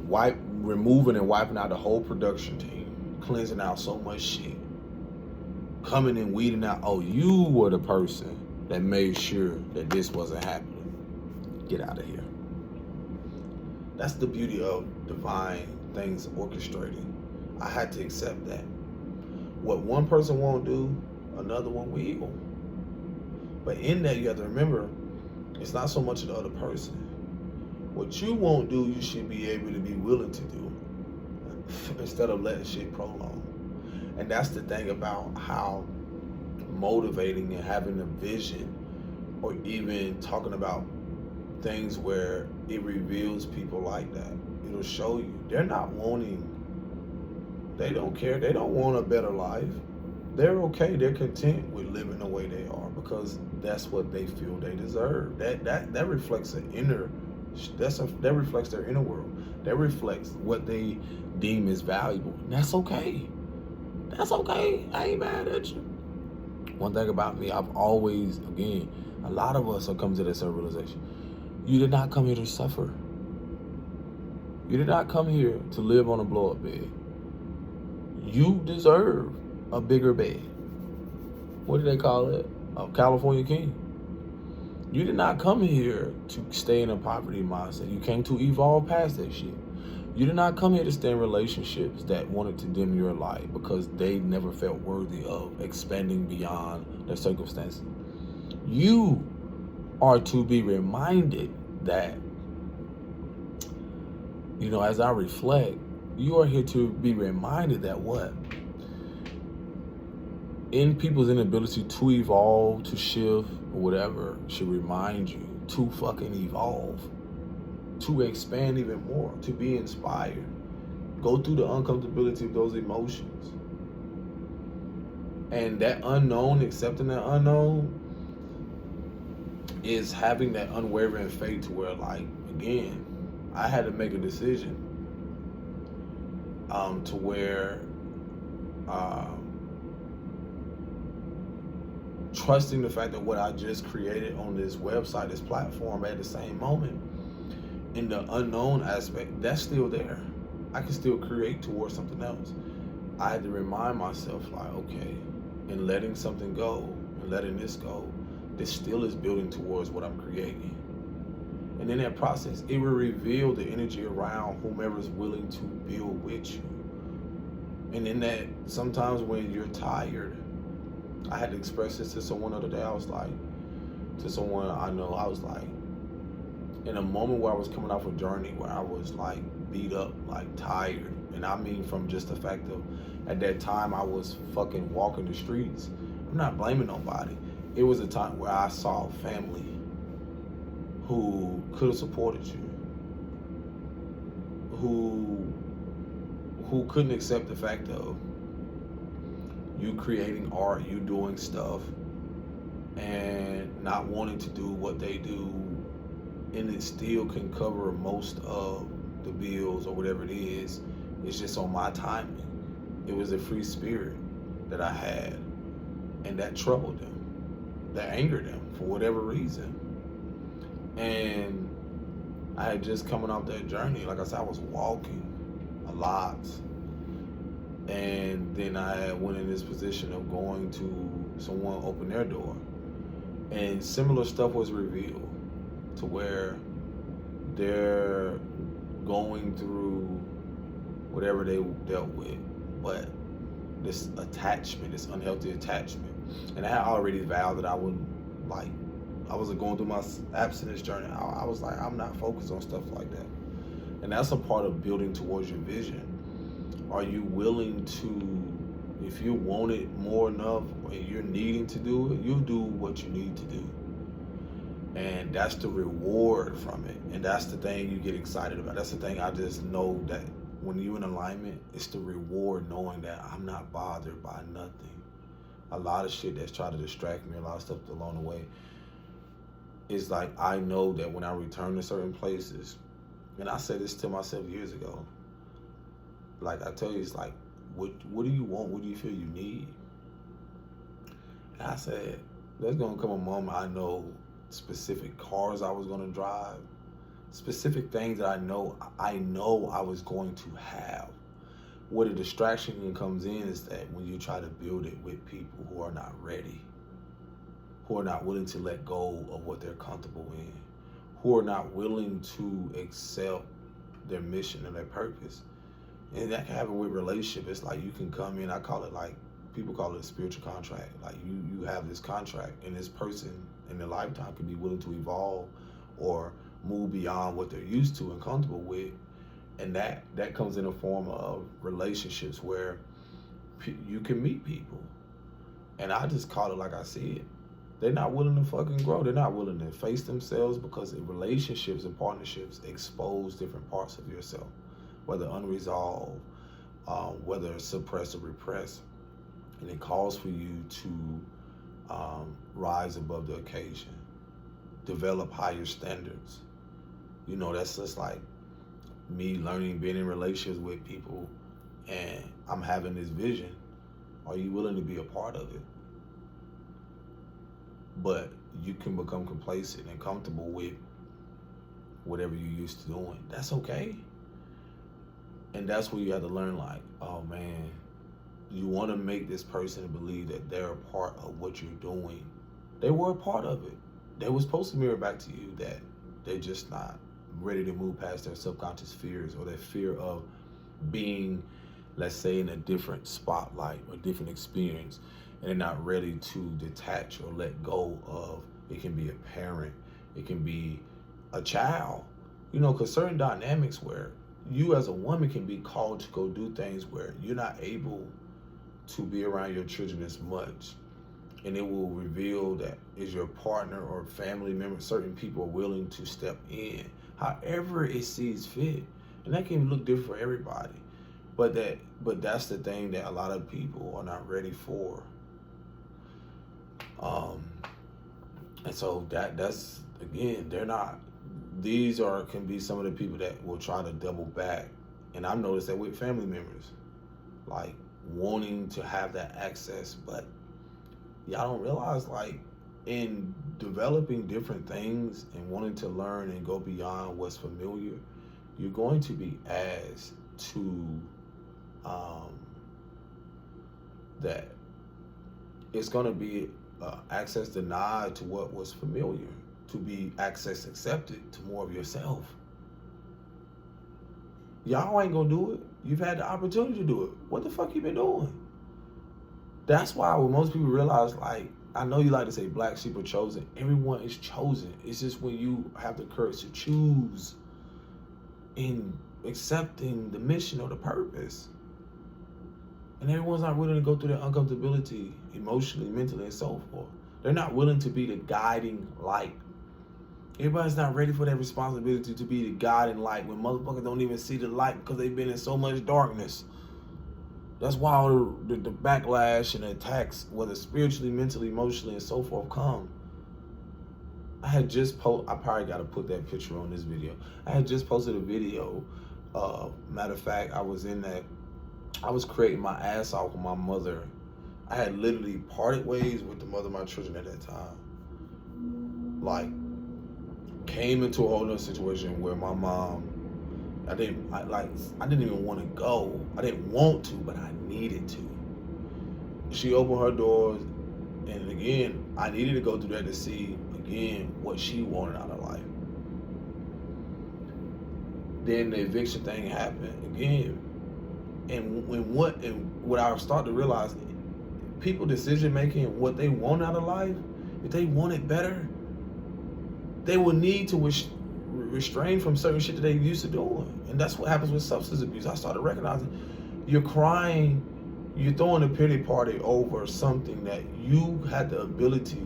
removing and wiping out the whole production team, cleansing out so much shit, coming and weeding out, oh, you were the person that made sure that this wasn't happening. Get out of here. That's the beauty of divine things orchestrating. I had to accept that. What one person won't do, another one will. But in that, you have to remember, it's not so much of the other person. What you won't do, you should be able to be willing to do instead of letting shit prolong. And that's the thing about how motivating and having a vision, or even talking about things where it reveals people like that. It'll show you they're not wanting, they don't care, they don't want a better life. They're okay, they're content with living the way they are because that's what they feel they deserve. That reflects an inner, that reflects their inner world. That reflects what they deem as valuable. And that's okay. That's okay. I ain't mad at you. One thing about me, I've always, again, a lot of us have come to this realization. You did not come here to suffer. You did not come here to live on a blow-up bed. You deserve a bigger bed. What do they call it? A California king. You did not come here to stay in a poverty mindset. You came to evolve past that shit. You did not come here to stay in relationships that wanted to dim your light because they never felt worthy of expanding beyond their circumstances. You are to be reminded that, you know, as I reflect, you are here to be reminded that what? In people's inability to evolve, to shift, or whatever, should remind you to fucking evolve, to expand even more, to be inspired. Go through the uncomfortability of those emotions. And that unknown, accepting that unknown, is having that unwavering faith to where, like, again, I had to make a decision to where trusting the fact that what I just created on this website, this platform, at the same moment, in the unknown aspect, that's still there. I can still create towards something else. I had to remind myself, like, okay, in letting something go, and letting this go, this still is building towards what I'm creating. And in that process, it will reveal the energy around whomever's willing to build with you. And in that, sometimes when you're tired, I had to express this to someone the other day. I was like, to someone I know, I was like, in a moment where I was coming off a journey where I was like beat up, like tired. And I mean from just the fact of, at that time I was fucking walking the streets. I'm not blaming nobody. It was a time where I saw family who could have supported you, who couldn't accept the fact of you creating art, you doing stuff, and not wanting to do what they do, and it still can cover most of the bills or whatever it is. It's just on my timing. It was a free spirit that I had, and that troubled them, that angered them for whatever reason. And I had just coming off that journey. Like I said, I was walking a lot. And then I went in this position of going to someone open their door. And similar stuff was revealed to where they're going through whatever they dealt with. But this attachment, this unhealthy attachment. And I had already vowed that I wouldn't, like, I wasn't going through my abstinence journey. I was like, I'm not focused on stuff like that. And that's a part of building towards your vision. Are you willing to, if you want it more enough and you're needing to do it, you'll do what you need to do. And that's the reward from it. And that's the thing you get excited about. That's the thing I just know, that when you're in alignment, it's the reward knowing that I'm not bothered by nothing. A lot of shit that's trying to distract me, a lot of stuff along the way. It's like, I know that when I return to certain places, and I said this to myself years ago, like I tell you, it's like, what do you want? What do you feel you need? And I said, there's gonna come a moment I know specific cars I was gonna drive, specific things that I know I was going to have. Where the distraction comes in is that when you try to build it with people who are not ready, who are not willing to let go of what they're comfortable in, who are not willing to accept their mission and their purpose. And that can happen with relationships. It's like you can come in, I call it, like, people call it a spiritual contract. Like you have this contract, and this person in their lifetime can be willing to evolve or move beyond what they're used to and comfortable with. And that comes in a form of relationships where you can meet people. And I just call it like I see it. They're not willing to fucking grow. They're not willing to face themselves, because relationships and partnerships expose different parts of yourself, whether unresolved, whether suppressed or repressed. And it calls for you to rise above the occasion, develop higher standards. You know, that's just like me learning, being in relationships with people, and I'm having this vision. Are you willing to be a part of it? But you can become complacent and comfortable with whatever you're used to doing. That's okay. And that's where you have to learn, like, oh man, you want to make this person believe that they're a part of what you're doing. They were a part of it. They were supposed to mirror back to you that they're just not ready to move past their subconscious fears, or their fear of being, let's say, in a different spotlight or different experience, and they're not ready to detach or let go of. It can be a parent, it can be a child, you know, because certain dynamics where you as a woman can be called to go do things where you're not able to be around your children as much, and it will reveal that is your partner or family member, certain people are willing to step in however it sees fit. And that can look different for everybody, but that's the thing that a lot of people are not ready for. And so that's again, they're not. These can be some of the people that will try to double back. And I've noticed that with family members, like wanting to have that access, but y'all don't realize, like, in developing different things and wanting to learn and go beyond what's familiar, you're going to be asked to that it's going to be access denied to what was familiar, to be access accepted to more of yourself. Y'all ain't gonna do it. You've had the opportunity to do it. What the fuck you been doing? That's why when most people realize, like, I know you like to say black sheep are chosen. Everyone is chosen. It's just when you have the courage to choose in accepting the mission or the purpose. And everyone's not willing to go through that uncomfortability emotionally, mentally, and so forth. They're not willing to be the guiding light Everybody's not ready for that responsibility to be the God and light when motherfuckers don't even see the light because they've been in so much darkness. That's why all the backlash and the attacks, whether spiritually, mentally, emotionally, and so forth, come. I probably got to put that picture on this video. I had just posted a video. Matter of fact, I was creating my ass off with my mother. I had literally parted ways with the mother of my children at that time. Like, came into a whole nother situation where my mom, I didn't even want to go. I didn't want to, but I needed to. She opened her doors, and again, I needed to go through that to see, again, what she wanted out of life. Then the eviction thing happened again. And what I started to realize, people decision making, what they want out of life, if they want it better, they will need to restrain from certain shit that they used to doing. And that's what happens with substance abuse. I started recognizing you're crying, you're throwing a pity party over something that you had the ability,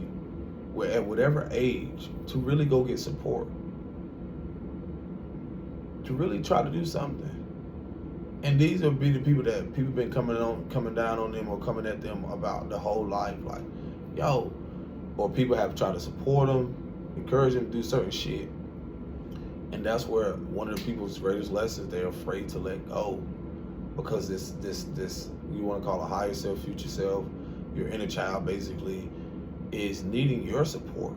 at whatever age, to really go get support, to really try to do something. And these will be the people that people been coming down on them or coming at them about the whole life, like, yo, or people have tried to support them, encourage them to do certain shit. And that's where one of the people's greatest lessons, they're afraid to let go, because this you want to call a higher self, future self, your inner child basically, is needing your support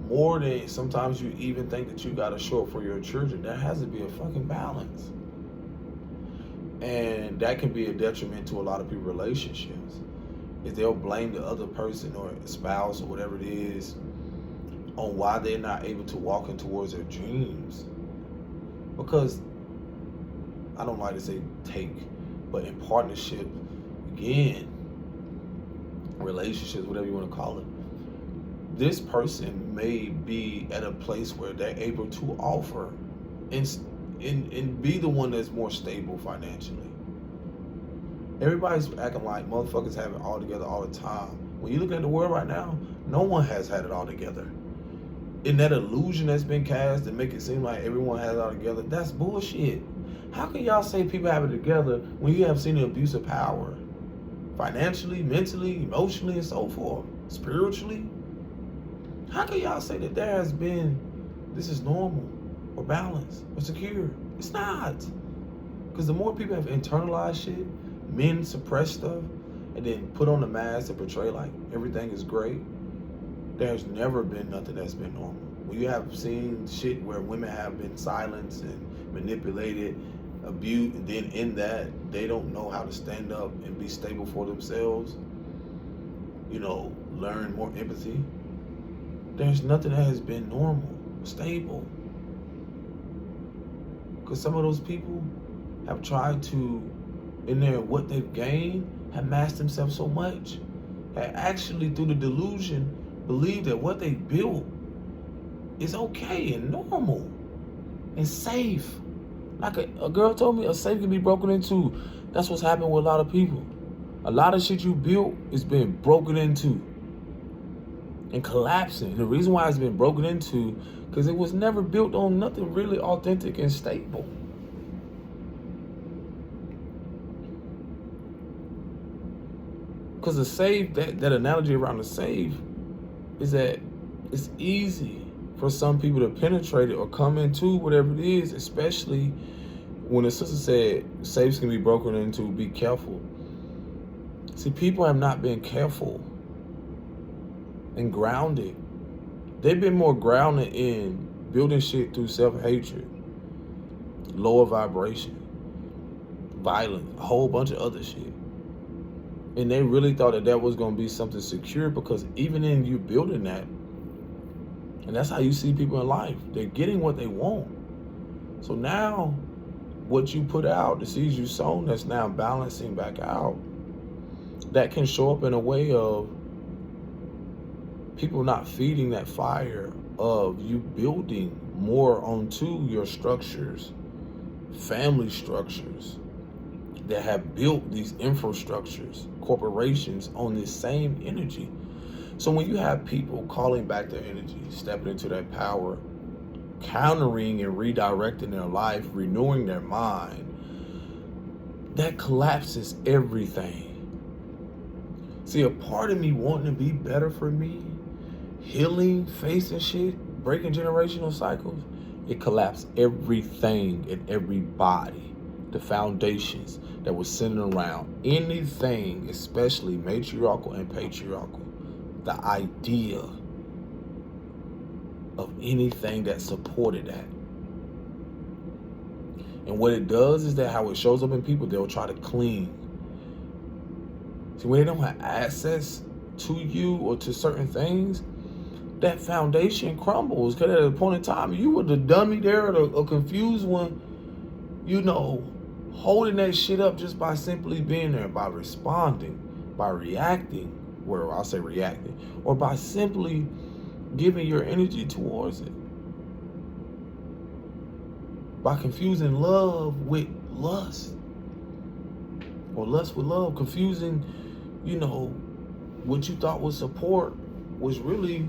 more than sometimes you even think that you got to show up for your children. There has to be a fucking balance. And that can be a detriment to a lot of people's relationships, if they'll blame the other person or spouse or whatever it is on why they're not able to walk in towards their dreams. Because I don't like to say take, but in partnership, again, relationships, whatever you want to call it, this person may be at a place where they're able to offer and be the one that's more stable financially. Everybody's acting like motherfuckers have it all together all the time. When you look at the world right now, no one has had it all together. In that illusion that's been cast to make it seem like everyone has it all together, that's bullshit. How can y'all say people have it together when you have seen the abuse of power? Financially, mentally, emotionally, and so forth. Spiritually? How can y'all say that there has been, this is normal, or balanced, or secure? It's not. Because the more people have internalized shit, men suppress stuff, and then put on the mask and portray like everything is great, there's never been nothing that's been normal. When you have seen shit where women have been silenced and manipulated, abused, and then in that, they don't know how to stand up and be stable for themselves, learn more empathy. There's nothing that has been normal, stable. Because some of those people have tried to, in there, what they've gained, have masked themselves so much, that actually through the delusion, believe that what they built is okay and normal and safe. Like a girl told me, a safe can be broken into. That's what's happened with a lot of people. A lot of shit you built is being broken into and collapsing. The reason why it's been broken into, because it was never built on nothing really authentic and stable. Because the safe, that analogy around the safe, is that it's easy for some people to penetrate it or come into whatever it is, especially when the sister said safes can be broken into, be careful. See, people have not been careful and grounded. They've been more grounded in building shit through self-hatred, lower vibration, violence, a whole bunch of other shit. And they really thought that was going to be something secure, because even in you building that, and that's how you see people in life, they're getting what they want. So now, what you put out, the seeds you sown, that's now balancing back out, that can show up in a way of people not feeding that fire of you building more onto your structures, family structures that have built these infrastructures, corporations on this same energy. So when you have people calling back their energy, stepping into their power, countering and redirecting their life, renewing their mind, that collapses everything. See, a part of me wanting to be better for me, healing, facing shit, breaking generational cycles, it collapsed everything and everybody. The foundations that were centered around anything, especially matriarchal and patriarchal. The idea of anything that supported that. And what it does is that how it shows up in people, they'll try to cling. See, when they don't have access to you or to certain things, that foundation crumbles. Because at a point in time, you were the dummy there or confused one, holding that shit up just by simply being there, by responding, by reacting, or I'll say reacting, or by simply giving your energy towards it. By confusing love with lust, or lust with love, confusing, what you thought was support was really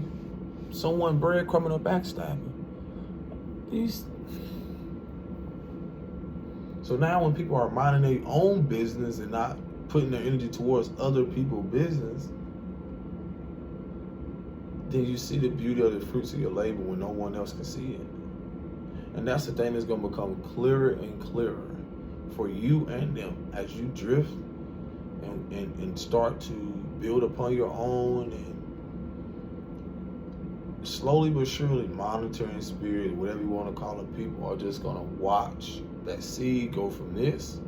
someone breadcrumbing or backstabbing. So now when people are minding their own business and not putting their energy towards other people's business, then you see the beauty of the fruits of your labor when no one else can see it. And that's the thing that's going to become clearer and clearer for you and them as you drift and start to build upon your own, and slowly but surely, monitoring spirit, whatever you want to call it, people are just going to watch that seed go from this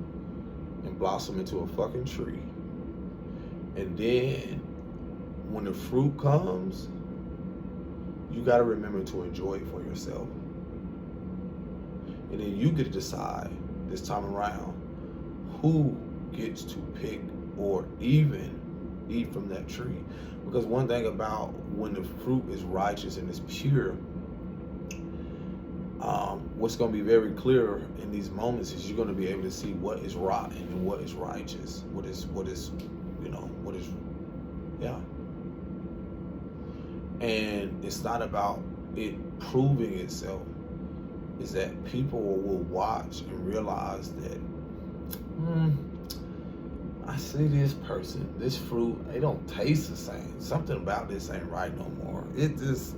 and blossom into a fucking tree. And then when the fruit comes, you got to remember to enjoy it for yourself. And then you get to decide this time around who gets to pick or even eat from that tree. Because one thing about when the fruit is righteous and it's pure, what's going to be very clear in these moments is you're going to be able to see what is rotten and what is righteous, what is, yeah. And it's not about it proving itself. Is that people will watch and realize that, I see this person, this fruit, they don't taste the same. Something about this ain't right no more. It just,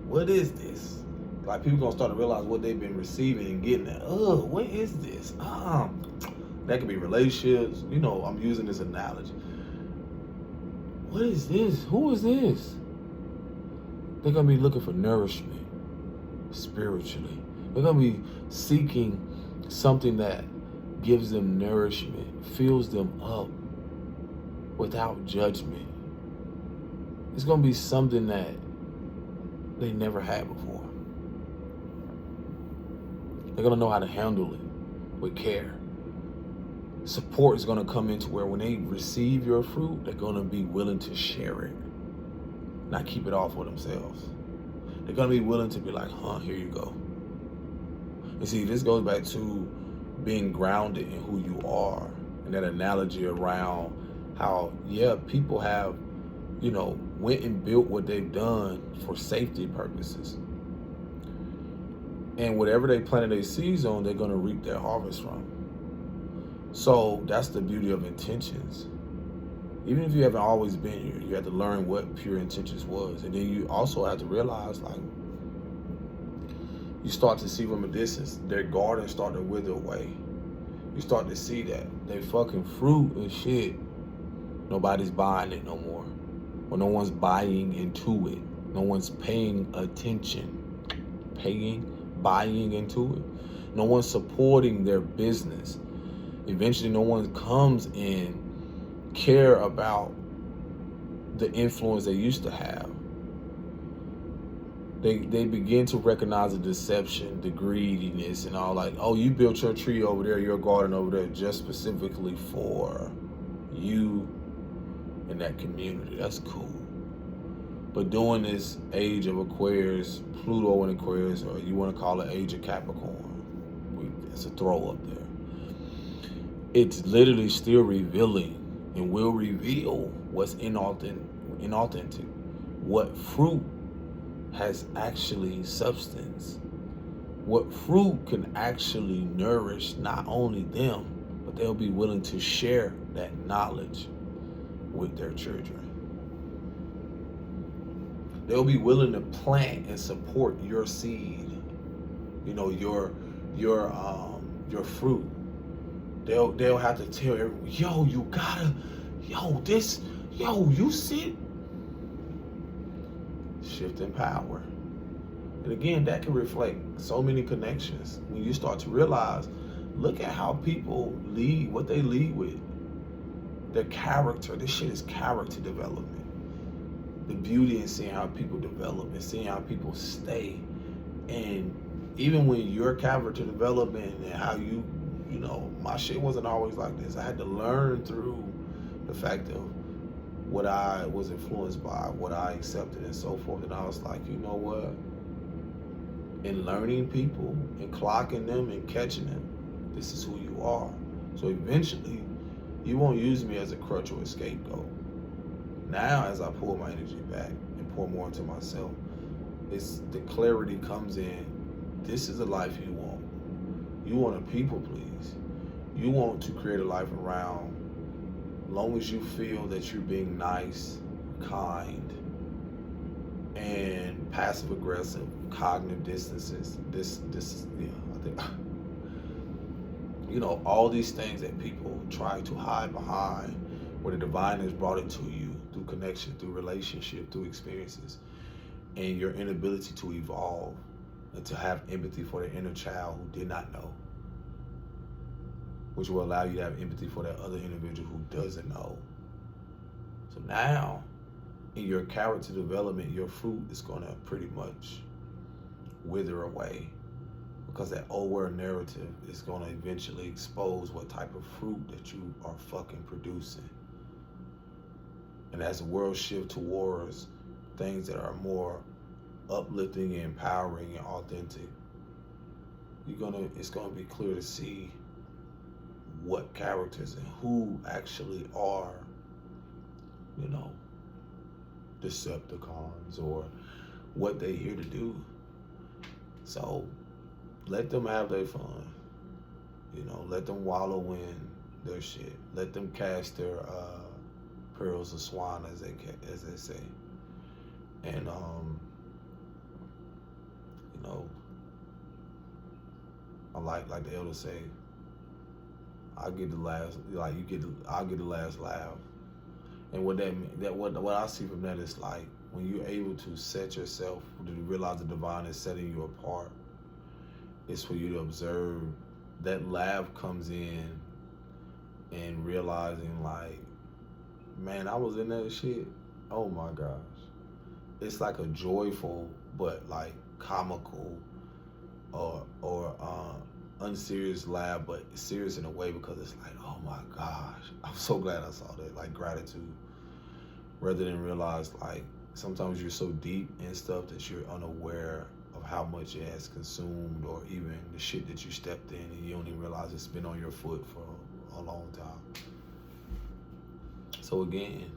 what is this? Like, people gonna start to realize what they've been receiving and getting at. What is this? That could be relationships. I'm using this analogy. What is this? Who is this? They're gonna be looking for nourishment spiritually. They're gonna be seeking something that gives them nourishment, fills them up without judgment. It's gonna be something that they never had before. They're gonna know how to handle it with care. Support is gonna come into where when they receive your fruit, they're gonna be willing to share it, not keep it all for themselves. They're gonna be willing to be like, here you go. And see, this goes back to being grounded in who you are, and that analogy around how, people have, went and built what they've done for safety purposes. And whatever they planted their seeds on, they're gonna reap their harvest from. So that's the beauty of intentions. Even if you haven't always been here, you have to learn what pure intentions was. And then you also have to realize, you start to see from a distance, their gardens start to wither away. You start to see that they fucking fruit and shit, nobody's buying it no more. Or no one's buying into it. No one's paying attention. Buying into it. No one's supporting their business. Eventually no one comes in care about the influence they used to have. They begin to recognize the deception, the greediness, and all, like, you built your tree over there, your garden over there, just specifically for you and that community. That's cool. But during this age of Aquarius, Pluto in Aquarius, or you want to call it age of Capricorn, it's a throw up there. It's literally still revealing and will reveal what's inauthentic, inauthentic? What fruit has actually substance? What fruit can actually nourish not only them, but they'll be willing to share that knowledge with their children. They'll be willing to plant and support your seed, your fruit. They'll have to tell everyone, yo, you gotta, you see, shift in power. And again, that can reflect so many connections when you start to realize, look at how people lead, what they lead with. Their character. This shit is character development. The beauty in seeing how people develop and seeing how people stay. And even when your character development and how my shit wasn't always like this. I had to learn through the fact of what I was influenced by, what I accepted and so forth. And I was like, you know what? In learning people and clocking them and catching them, this is who you are. So eventually, you won't use me as a crutch or a scapegoat. Now, as I pull my energy back and pour more into myself, it's the clarity comes in. This is the life you want. You want to people please. You want to create a life around, long as you feel that you're being nice, kind, and passive aggressive, cognitive distances. I think all these things that people try to hide behind, where the divine has brought it to you through connection, through relationship, through experiences, and your inability to evolve and to have empathy for the inner child who did not know, which will allow you to have empathy for that other individual who doesn't know. So now, in your character development, your fruit is going to pretty much wither away, because that old world narrative is going to eventually expose what type of fruit that you are fucking producing. And as the world shifts towards things that are more uplifting and empowering and authentic, it's gonna be clear to see what characters and who actually are, Decepticons, or what they here to do. So let them have their fun. Let them wallow in their shit. Let them cast their pearls of swine, as they say. And I like the elders say, I'll get the last laugh. And what I see from that is, like, when you're able to set yourself, to realize the divine is setting you apart, it's for you to observe. That laugh comes in and realizing, like, man, I was in that shit. Oh my gosh. It's like a joyful but like comical or unserious laugh, but serious in a way, because it's like, oh my gosh, I'm so glad I saw that. Like gratitude, rather than realize, like, sometimes you're so deep in stuff that you're unaware of how much it has consumed, or even the shit that you stepped in and you don't even realize it's been on your foot for a long time. So again,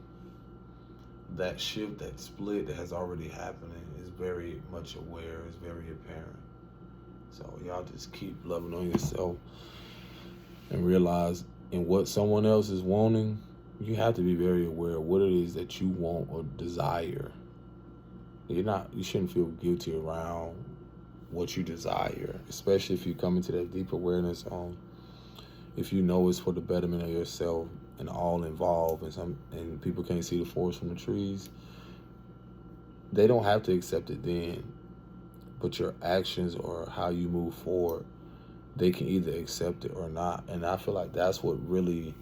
that shift, that split that has already happened is very much aware, is very apparent. So y'all just keep loving on yourself and realize, in what someone else is wanting, you have to be very aware of what it is that you want or desire. You shouldn't feel guilty around what you desire, especially if you come into that deep awareness on, if you know it's for the betterment of yourself and all involved, and people can't see the forest from the trees. They don't have to accept it then, but your actions or how you move forward, they can either accept it or not. And I feel like that's what really,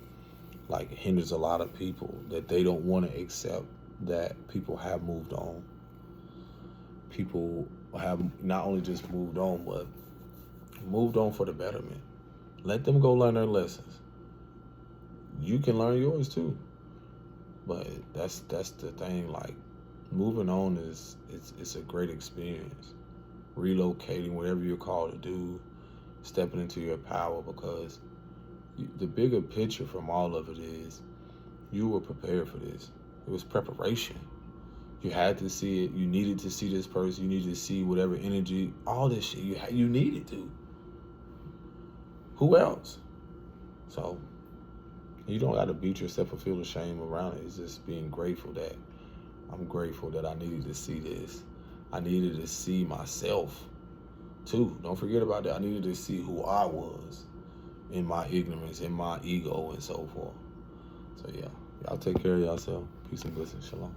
like, hinders a lot of people, that they don't want to accept that people have moved on. People have not only just moved on, but moved on for the betterment. Let them go learn their lessons. You can learn yours too. But that's the thing, like, moving on it's a great experience. Relocating, whatever you're called to do, stepping into your power, because the bigger picture from all of it is, you were prepared for this. It was preparation. You had to see it. You needed to see this person. You needed to see whatever energy, all this shit. You needed to. Who else? So you don't got to beat yourself or feel ashamed around it. It's just being grateful that I'm grateful that I needed to see this. I needed to see myself too. Don't forget about that. I needed to see who I was in my ignorance, in my ego, and so forth. So yeah, y'all take care of yourself. Peace and blessings. Shalom.